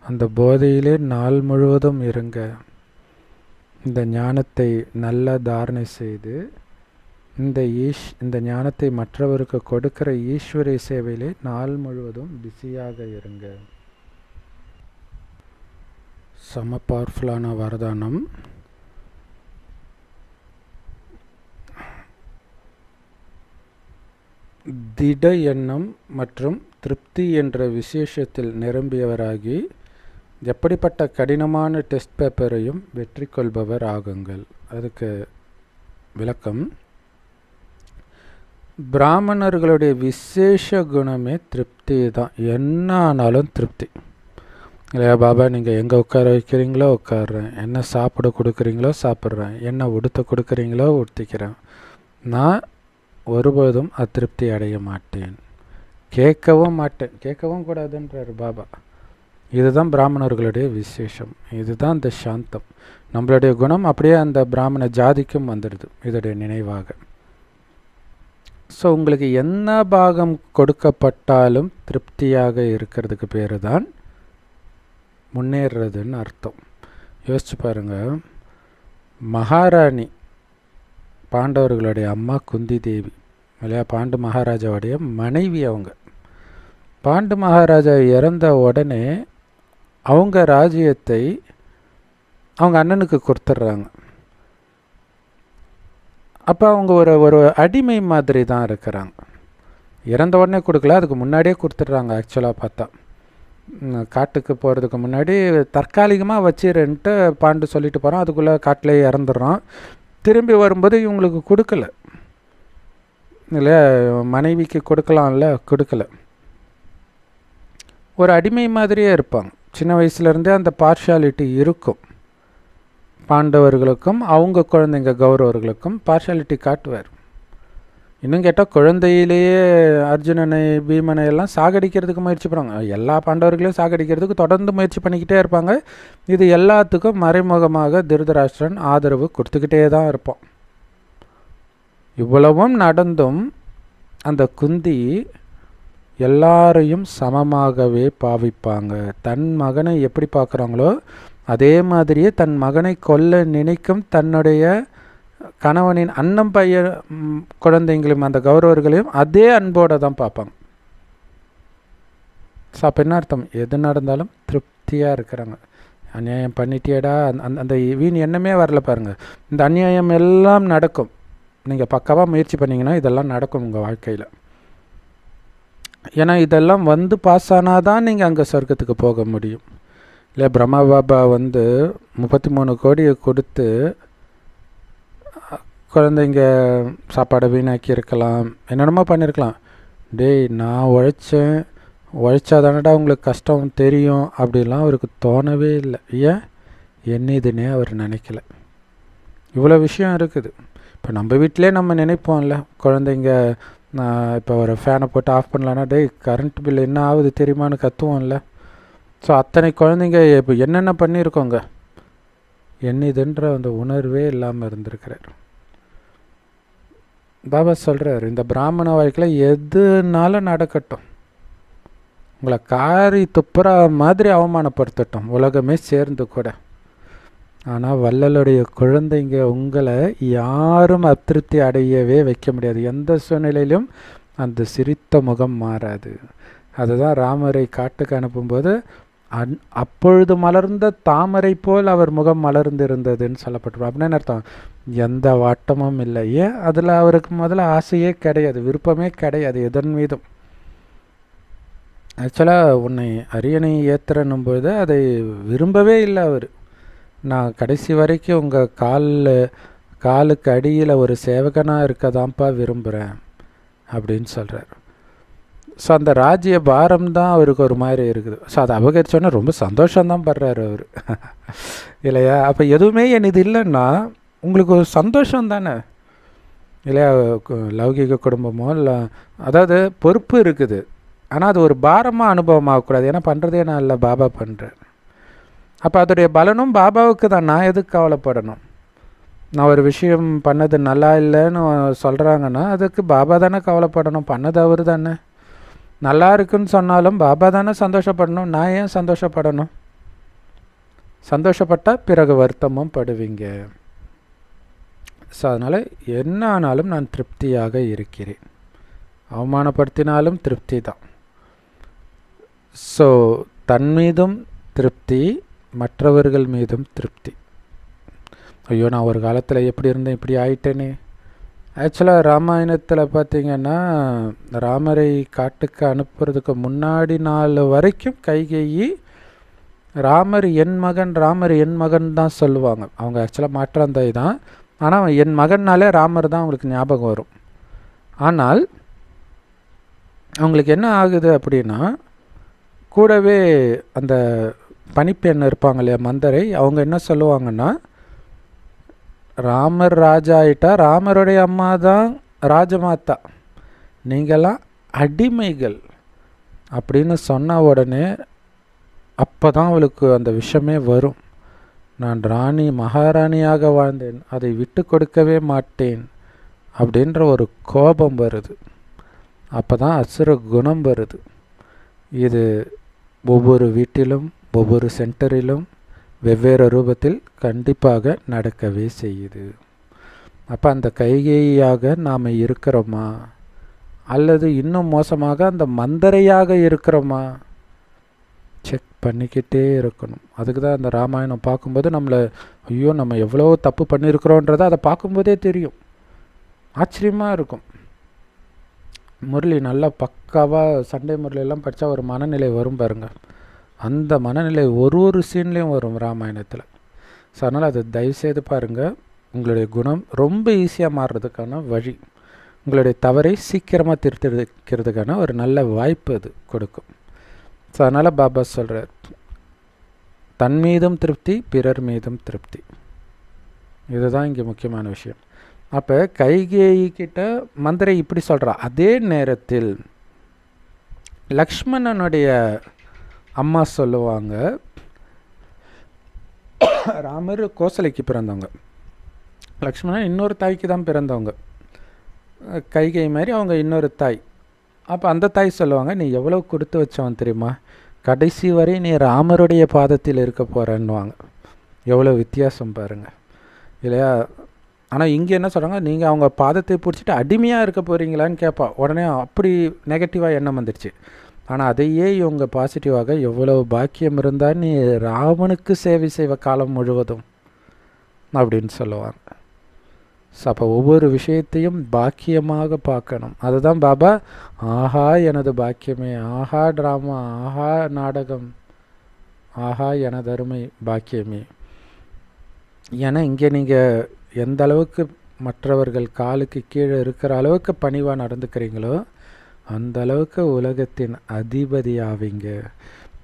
அந்த போதையிலே நாள் முழுவதும் இருங்க. இந்த ஞானத்தை நல்லா தாரணை செய்து இந்த ஞானத்தை மற்றவருக்கு கொடுக்கிற ஈஸ்வரிய சேவையிலே நாள் முழுவதும் பிஸியாக இருங்க. செம பவர்ஃபுல்லான வரதானம். திட எண்ணம் மற்றும் திருப்தி என்ற விசேஷத்தில் நிரம்பியவராகி எப்படிப்பட்ட கடினமான டெஸ்ட் பேப்பரையும் வெற்றி கொள்பவர் ஆகுங்கள். அதுக்கு விளக்கம், பிராமணர்களுடைய விசேஷ குணமே திருப்தி தான். என்ன ஆனாலும் திருப்தி இல்லையா? பாபா நீங்கள் எங்கே உட்கார வைக்கிறீங்களோ உட்காடுறேன், என்ன சாப்பிட கொடுக்குறீங்களோ சாப்பிட்றேன், என்ன உடுத்த கொடுக்குறீங்களோ உடுத்திக்கிறேன். நான் ஒருபோதும் அதிருப்தி அடைய மாட்டேன், கேட்கவும் மாட்டேன், கேட்கவும் கூடாதுன்றார் பாபா. இதுதான் பிராமணர்களுடைய விசேஷம். இதுதான் இந்த சாந்தம். நம்மளுடைய குணம் அப்படியே அந்த பிராமண ஜாதிக்கும் வந்துடுது இதோடைய நினைவாக. ஸோ உங்களுக்கு என்ன பாகம் கொடுக்கப்பட்டாலும் திருப்தியாக இருக்கிறதுக்கு பேர் தான் முன்னேறதுன்னு அர்த்தம். யோசிச்சு பாருங்கள், மகாராணி பாண்டவர்களுடைய அம்மா குந்தி தேவி இல்லையா? பாண்டு மகாராஜாவுடைய மனைவி அவங்க. பாண்டு மகாராஜா இறந்த உடனே அவங்க ராஜ்யத்தை அவங்க அண்ணனுக்கு கொடுத்துட்றாங்க. அப்போ அவங்க ஒரு அடிமை மாதிரி தான் இருக்கிறாங்க. இறந்த உடனே கொடுக்கல, அதுக்கு முன்னாடியே கொடுத்துட்றாங்க. ஆக்சுவலாக பார்த்தா காட்டுக்கு போகிறதுக்கு முன்னாடி தற்காலிகமாக வச்சிருன்ட்டு பாண்டு சொல்லிட்டு போகிறோம். அதுக்குள்ளே காட்டிலே இறந்துடுறோம். திரும்பி வரும்போது இவங்களுக்கு கொடுக்கல இல்லையா, மனைவிக்கு கொடுக்கலாம்ல, கொடுக்கல. ஒரு அடிமை மாதிரியே இருப்பாங்க. சின்ன வயசுலேருந்தே அந்த பார்ஷாலிட்டி இருக்கும். பாண்டவர்களுக்கும் அவங்க குழந்தைங்க கௌரவர்களுக்கும் பார்ஷாலிட்டி காட்டுவார். இன்னும் கேட்டால் குழந்தையிலேயே அர்ஜுனனை பீமனை எல்லாம் சாகடிக்கிறதுக்கு முயற்சி பண்ணுவாங்க. எல்லா பாண்டவர்களையும் சாகடிக்கிறதுக்கு தொடர்ந்து முயற்சி பண்ணிக்கிட்டே இருப்பாங்க. இது எல்லாத்துக்கும் மறைமுகமாக திருதராஷ்டிரன் ஆதரவு கொடுத்துக்கிட்டே தான் இருப்பான். இவ்வளவும் நடந்தும் அந்த குந்தி எல்லாரையும் சமமாகவே பாவிப்பாங்க. தன் மகனை எப்படி பார்க்குறாங்களோ அதே மாதிரியே தன் மகனை கொல்ல நினைக்கும் தன்னுடைய கணவனின் அண்ணன் பையன் குழந்தைங்களையும் அந்த கௌரவர்களையும் அதே அன்போடு தான் பார்ப்பாங்க. ஸோ அப்போ என்ன அர்த்தம்? எது நடந்தாலும் திருப்தியாக இருக்கிறாங்க. அநியாயம் பண்ணிட்டியடா அந்த வீண் எண்ணமே வரல பாருங்கள். இந்த அநியாயம் எல்லாம் நடக்கும். நீங்கள் பக்காவாக முயற்சி பண்ணிங்கன்னா இதெல்லாம் நடக்கும் உங்கள் வாழ்க்கையில். ஏன்னா இதெல்லாம் வந்து பாஸ் ஆனால் தான் நீங்கள் அங்கே சொர்க்கத்துக்கு போக முடியும். இல்லை, பிரம்மா பாபா 33 கோடியை கொடுத்து குழந்தைங்க சாப்பாடை வீணாக்கி இருக்கலாம், என்னென்னமோ பண்ணியிருக்கலாம். டேய், நான் உழைச்சாதானடா உங்களுக்கு கஷ்டம் தெரியும் அப்படிலாம் அவருக்கு தோணவே இல்லை. ஏன் என்னதுன்னே அவர் நினைக்கல. இவ்வளோ விஷயம் இருக்குது. இப்போ நம்ம வீட்டிலே நம்ம நினைப்போம்ல, குழந்தைங்க இப்போ ஒரு ஃபேனை போட்டு ஆஃப் பண்ணலான்னா டேய் கரண்ட் பில் என்ன ஆகுது தெரியுமான்னு கற்றுவோம்ல. ஸோ அத்தனை குழந்தைங்க இப்போ என்னென்ன பண்ணியிருக்கோங்க, என்னதுன்ற அந்த உணர்வே இல்லாமல் இருந்திருக்கிறார். பாபா சொல்கிறார், இந்த பிராமண வாழ்க்கையில் எதுனாலும் நடக்கட்டும், உங்களை காரி துப்புரா மாதிரி அவமானப்படுத்தட்டும் உலகமே சேர்ந்து கூட, ஆனால் வள்ளலுடைய குழந்தைங்க உங்களை யாரும் அதிருப்தி அடையவே வைக்க முடியாது. எந்த சூழ்நிலையிலும் அந்த சிரித்த முகம் மாறாது. அதுதான் ராமரை காட்டுக்கு அனுப்பும்போது அப்பொழுது மலர்ந்த தாமரை போல் அவர் முகம் மலர்ந்திருந்ததுன்னு சொல்லப்பட்டிருப்போம். அப்படின்னு அர்த்தம் எந்த வாட்டமும் இல்லை. ஏன்? அதில் அவருக்கு முதல்ல ஆசையே கிடையாது, விருப்பமே கிடையாது எதன் மீதும். ஆக்சுவலாக உன்னை அரியணை ஏற்றுறனும் போது அதை விரும்பவே இல்லை அவர். நான் கடைசி வரைக்கும் உங்கள் காலுக்கு அடியில் ஒரு சேவகனாக இருக்க தான்ப்பா விரும்புகிறேன் அப்படின்னு சொல்கிறார். ஸோ அந்த ராஜ்ய பாரம் தான் அவருக்கு ஒரு மாதிரி இருக்குது. ஸோ அதை அபகரிச்சோன்னா ரொம்ப சந்தோஷம்தான் படுறாரு அவர் இல்லையா. அப்போ எதுவுமே என் இது இல்லைன்னா உங்களுக்கு ஒரு சந்தோஷம் தானே இல்லையா. லௌகிக குடும்பமோ இல்லை, அதாவது பொறுப்பு இருக்குது, ஆனால் அது ஒரு பாரமாக அனுபவமாகக்கூடாது. ஏன்னா பண்ணுறதே நான் இல்லை, பாபா பண்ணுறேன். அப்போ அதோடைய பலனும் பாபாவுக்கு தான். நான் எதுக்கு கவலைப்படணும்? நான் ஒரு விஷயம் பண்ணது நல்லா இல்லைன்னு சொல்கிறாங்கன்னா அதுக்கு பாபா தானே கவலைப்படணும், பண்ணது அவர் தானே. நல்லா இருக்குன்னு சொன்னாலும் பாபா தானே சந்தோஷப்படணும், நான் ஏன் சந்தோஷப்படணும்? சந்தோஷப்பட்டால் பிறகு வருத்தமும் படுவீங்க. ஸோ அதனால் என்ன ஆனாலும் நான் திருப்தியாக இருக்கிறேன், அவமானப்படுத்தினாலும் திருப்தி தான். ஸோ தன் மீதும் திருப்தி, மற்றவர்கள் மீதும் திருப்தி. ஐயோ, நான் ஒரு காலத்தில் எப்படி இருந்தேன், இப்படி ஆயிட்டேனே. ஆக்சுவலாக ராமாயணத்தில் பார்த்திங்கன்னா ராமரை காட்டுக்கு அனுப்புறதுக்கு முன்னாடி நாள் வரைக்கும் கைகேயி ராமர் என் மகன், ராமர் என் மகன் தான் சொல்லுவாங்க. அவங்க ஆக்சுவலாக மாற்றாந்தாய் தான், ஆனால் என் மகன்னாலே ராமர் தான் அவங்களுக்கு ஞாபகம் வரும். ஆனால் அவங்களுக்கு என்ன ஆகுது அப்படின்னா, கூடவே அந்த பணிப்பெண் இருப்பாங்க இல்லையா, மந்தரை, அவங்க என்ன சொல்லுவாங்கன்னா, ராமர் ராஜா ஆயிட்டா ராமருடைய அம்மா தான் ராஜமாதா, நீங்களாம் அடிமைகள் அப்படின்னு சொன்ன உடனே அப்போ தான் அவளுக்கு அந்த விஷயமே வரும். நான் ராணி மகாராணியாக வாழ்ந்தேன், அதை விட்டு கொடுக்கவே மாட்டேன் அப்படின்ற ஒரு கோபம் வருது. அப்போ தான் அசுர குணம் வருது. இது ஒவ்வொரு வீட்டிலும் ஒவ்வொரு சென்டரிலும் வெவ்வேறு ரூபத்தில் கண்டிப்பாக நடக்கவே செய்யுது. அப்போ அந்த கைகேயியாக நாம் இருக்கிறோமா, அல்லது இன்னும் மோசமாக அந்த மந்தரையாக இருக்கிறோமா, செக் பண்ணிக்கிட்டே இருக்கணும். அதுக்கு தான் அந்த ராமாயணம் பார்க்கும்போது நம்மளை, ஐயோ நம்ம எவ்வளோ தப்பு பண்ணியிருக்கிறோன்றதை அதை பார்க்கும்போதே தெரியும். ஆச்சரியமாக இருக்கும். முரளி நல்லா பக்காவாக சண்டே முரளியெல்லாம் படித்தா ஒரு மனநிலை வரும் பாருங்கள். அந்த மனநிலை ஒரு சீன்லேயும் வரும் ராமாயணத்தில். ஸோ அதனால் அது தயவுசெய்து பாருங்கள். உங்களுடைய குணம் ரொம்ப ஈஸியாக மாறுறதுக்கான வழி, உங்களுடைய தவறை சீக்கிரமாக திருத்திக்கிறதுக்கான ஒரு நல்ல வாய்ப்பு அது கொடுக்கும். ஸோ அதனால் பாபா சொல்கிறார், தன் மீதும் திருப்தி, பிறர் மீதும் திருப்தி. இதுதான் இங்கே முக்கியமான விஷயம். அப்போ கைகேயி கிட்ட மந்திரை இப்படி சொல்கிறா. அதே நேரத்தில் லக்ஷ்மணனுடைய அம்மா சொல்லுவாங்க, ராமர் கோசலைக்கு பிறந்தவங்க, லக்ஷ்மணன் இன்னொரு தாய்க்கு தான் பிறந்தவங்க, கைகை மாதிரி அவங்க இன்னொரு தாய். அப்போ அந்த தாய் சொல்லுவாங்க, நீ எவ்வளோ கொடுத்து வச்சவன் தெரியுமா, கடைசி வரை நீ ராமருடைய பாதத்தில் இருக்க போகிறன்னுவாங்க. எவ்வளோ வித்தியாசம் பாருங்கள் இல்லையா. ஆனால் இங்கே என்ன சொல்கிறாங்க, நீங்கள் அவங்க பாதத்தை பிடிச்சிட்டு அடிமையாக இருக்க போகிறீங்களான்னு கேட்பா. உடனே அப்படி நெகட்டிவாக எண்ணம் வந்துடுச்சு. ஆனால் அதையே இவங்க பாசிட்டிவாக, எவ்வளோ பாக்கியம் இருந்தால் நீ ராமனுக்கு சேவை செய்வ காலம் முழுவதும் அப்படின்னு சொல்லுவாங்க. ஸோ அப்போ ஒவ்வொரு விஷயத்தையும் பாக்கியமாக பார்க்கணும். அதுதான் பாபா ஆஹா எனது பாக்கியமே, ஆஹா ட்ராமா, ஆஹா நாடகம், ஆஹா எனது அருமை பாக்கியமே. ஏன்னா இங்கே நீங்கள் எந்த அளவுக்கு மற்றவர்கள் காலுக்கு கீழே இருக்கிற அளவுக்கு பணிவாக நடந்துக்கிறீங்களோ அந்த அளவுக்கு உலகத்தின் அதிபதி ஆவீங்க.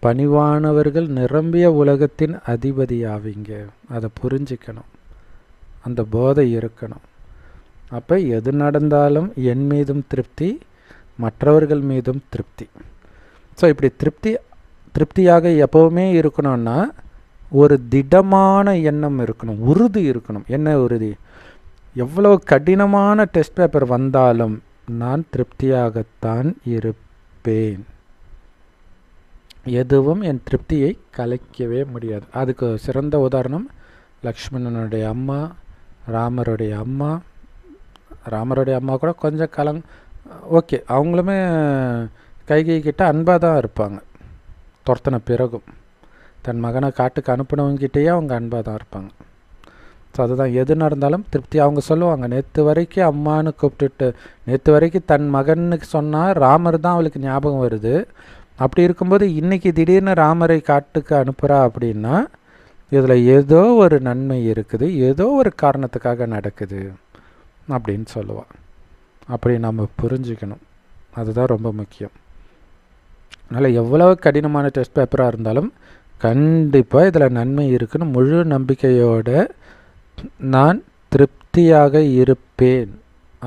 பணிவானவர்கள் நிரம்பிய உலகத்தின் அதிபதி ஆவீங்க. அதை புரிஞ்சிக்கணும், அந்த போதை இருக்கணும். அப்போ எது நடந்தாலும் என் மீதும் திருப்தி, மற்றவர்கள் மீதும் திருப்தி. ஸோ இப்படி திருப்தியாக எப்போவுமே இருக்கணும்னா ஒரு திடமான எண்ணம் இருக்கணும், உறுதி இருக்கணும். என்ன உறுதி? எவ்வளோ கடினமான டெஸ்ட் பேப்பர் வந்தாலும் நான் திருப்தியாகத்தான் இருப்பேன். எதுவும் என் திருப்தியை கலைக்கவே முடியாது. அதுக்கு சிறந்த உதாரணம் லக்ஷ்மணனுடைய அம்மா, ராமருடைய அம்மா. ராமருடைய அம்மா கூட கொஞ்சம் ஓகே, அவங்களுமே கைகை கிட்ட அன்பாக தான் இருப்பாங்க. துரத்தின பிறகும் தன் மகனை காட்டுக்கு அனுப்பினவங்கிட்டேயே அவங்க அன்பாக தான் இருப்பாங்க. ஸோ அதுதான் எது நடந்தாலும் திருப்தி. அவங்க சொல்லுவாங்க, நேற்று வரைக்கும் அம்மானு கூப்பிட்டுட்டு, நேற்று வரைக்கும் தன் மகனுக்கு சொன்னால் ராமர் தான் அவளுக்கு ஞாபகம் வருது. அப்படி இருக்கும்போது இன்றைக்கி திடீர்னு ராமரை காட்டுக்கு அனுப்புகிறா அப்படின்னா இதில் ஏதோ ஒரு நன்மை இருக்குது, ஏதோ ஒரு காரணத்துக்காக நடக்குது அப்படின்னு சொல்லுவாள். அப்படி நம்ம புரிஞ்சுக்கணும், அதுதான் ரொம்ப முக்கியம். அதனால் எவ்வளோ கடினமான டெஸ்ட் பேப்பராக இருந்தாலும் கண்டிப்பாக இதில் நன்மை இருக்குன்னு முழு நம்பிக்கையோடு நான் திருப்தியாக இருப்பேன்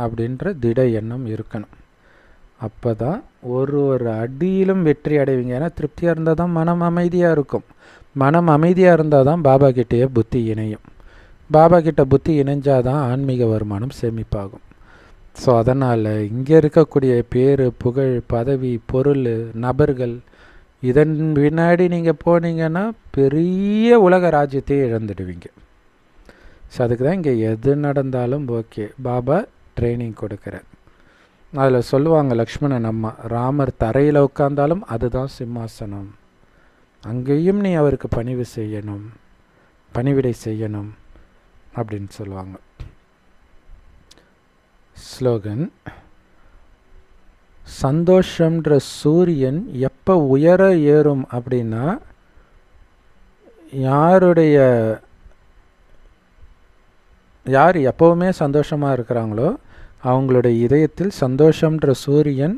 அப்படின்ற திட எண்ணம் இருக்கணும். அப்போ தான் ஒரு அடியிலும் வெற்றி அடைவீங்க. ஏன்னா திருப்தியாக இருந்தால் தான் மனம் அமைதியாக இருக்கும். மனம் அமைதியாக இருந்தால் தான் பாபா கிட்டேயே புத்தி இணையும். பாபா கிட்ட புத்தி இணைஞ்சால் தான் ஆன்மீக வருமானம் சேமிப்பாகும். ஸோ அதனால் இங்கே இருக்கக்கூடிய பேர், புகழ், பதவி, பொருள், நபர்கள், இதன் பின்னாடி நீங்கள் போனீங்கன்னா பெரிய உலக ராஜ்யத்தையே இழந்துடுவீங்க. ஸோ அதுக்கு தான் இங்கே எது நடந்தாலும் ஓகே, பாபா ட்ரைனிங் கொடுக்குறார். அதில் சொல்லுவாங்க லக்ஷ்மணன் அம்மா, ராமர் தரையில் உட்கார்ந்தாலும் அதுதான் சிம்மாசனம், அங்கேயும் நீ அவருக்கு பணிவிடை செய்யணும் அப்படின்னு சொல்லுவாங்க. ஸ்லோகன்: சந்தோஷம்ன்ற சூரியன் எப்போ உயர ஏறும் அப்படின்னா, யார் எப்போவுமே சந்தோஷமாக இருக்கிறாங்களோ அவங்களுடைய இதயத்தில் சந்தோஷம்ன்ற சூரியன்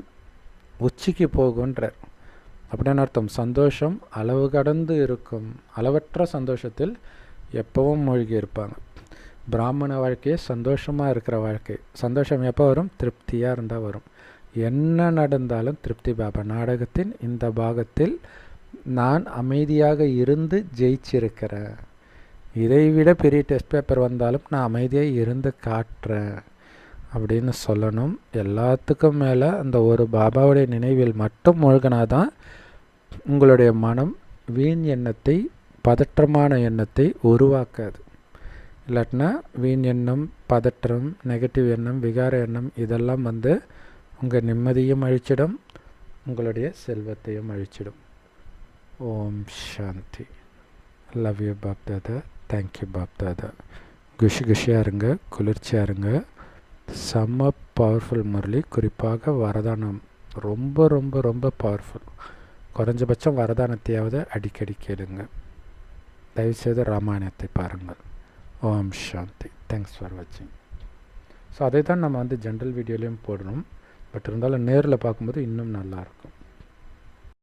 உச்சிக்கு போகுன்றார். அப்படின்னு அர்த்தம், சந்தோஷம் அளவு கடந்து இருக்கும், அளவற்ற சந்தோஷத்தில் எப்பவும் மூழ்கி இருப்பாங்க. பிராமண வாழ்க்கையே சந்தோஷமாக இருக்கிற வாழ்க்கை. சந்தோஷம் எப்போ வரும்? திருப்தியாக இருந்தால் வரும். என்ன நடந்தாலும் திருப்தி. பாபா நாடகத்தின் இந்த பாகத்தில் நான் அமைதியாக இருந்து ஜெயிச்சிருக்கிறேன், இதைவிட பெரிய டெஸ்ட் பேப்பர் வந்தாலும் நான் அமைதியாக இருந்து காட்டுறேன் அப்படின்னு சொல்லணும். எல்லாத்துக்கும் மேலே அந்த ஒரு பாபாவுடைய நினைவில் மட்டும் மூழ்கினாதான் உங்களுடைய மனம் வீண் எண்ணத்தை, பதற்றமான எண்ணத்தை உருவாக்காது. இல்லாட்டினா வீண் எண்ணம், பதற்றம், நெகட்டிவ் எண்ணம், விகார எண்ணம் இதெல்லாம் வந்து உங்கள் நிம்மதியும் அழிச்சிடும், உங்களுடைய செல்வத்தையும் அழிச்சிடும். Om Shanti. Love you Bap Dada. Thank you Bap Dada. குஷியாக இருங்க, குளிர்ச்சியாக இருங்க. செம்ம பவர்ஃபுல் முரளி. குறிப்பாக வரதானம் ரொம்ப ரொம்ப ரொம்ப பவர்ஃபுல். குறைஞ்சபட்சம் வரதானத்தையாவது அடிக்கடி கேளுங்க. தயவுசெய்து ராமாயணத்தை பாருங்கள். ஓம் சாந்தி. தேங்க்ஸ் ஃபார் வாட்சிங். ஸோ அதை தான் நம்ம வந்து ஜென்ரல் வீடியோலேயும் போடணும். பட் இருந்தாலும் நேரில் பார்க்கும்போது இன்னும் நல்லாயிருக்கும்.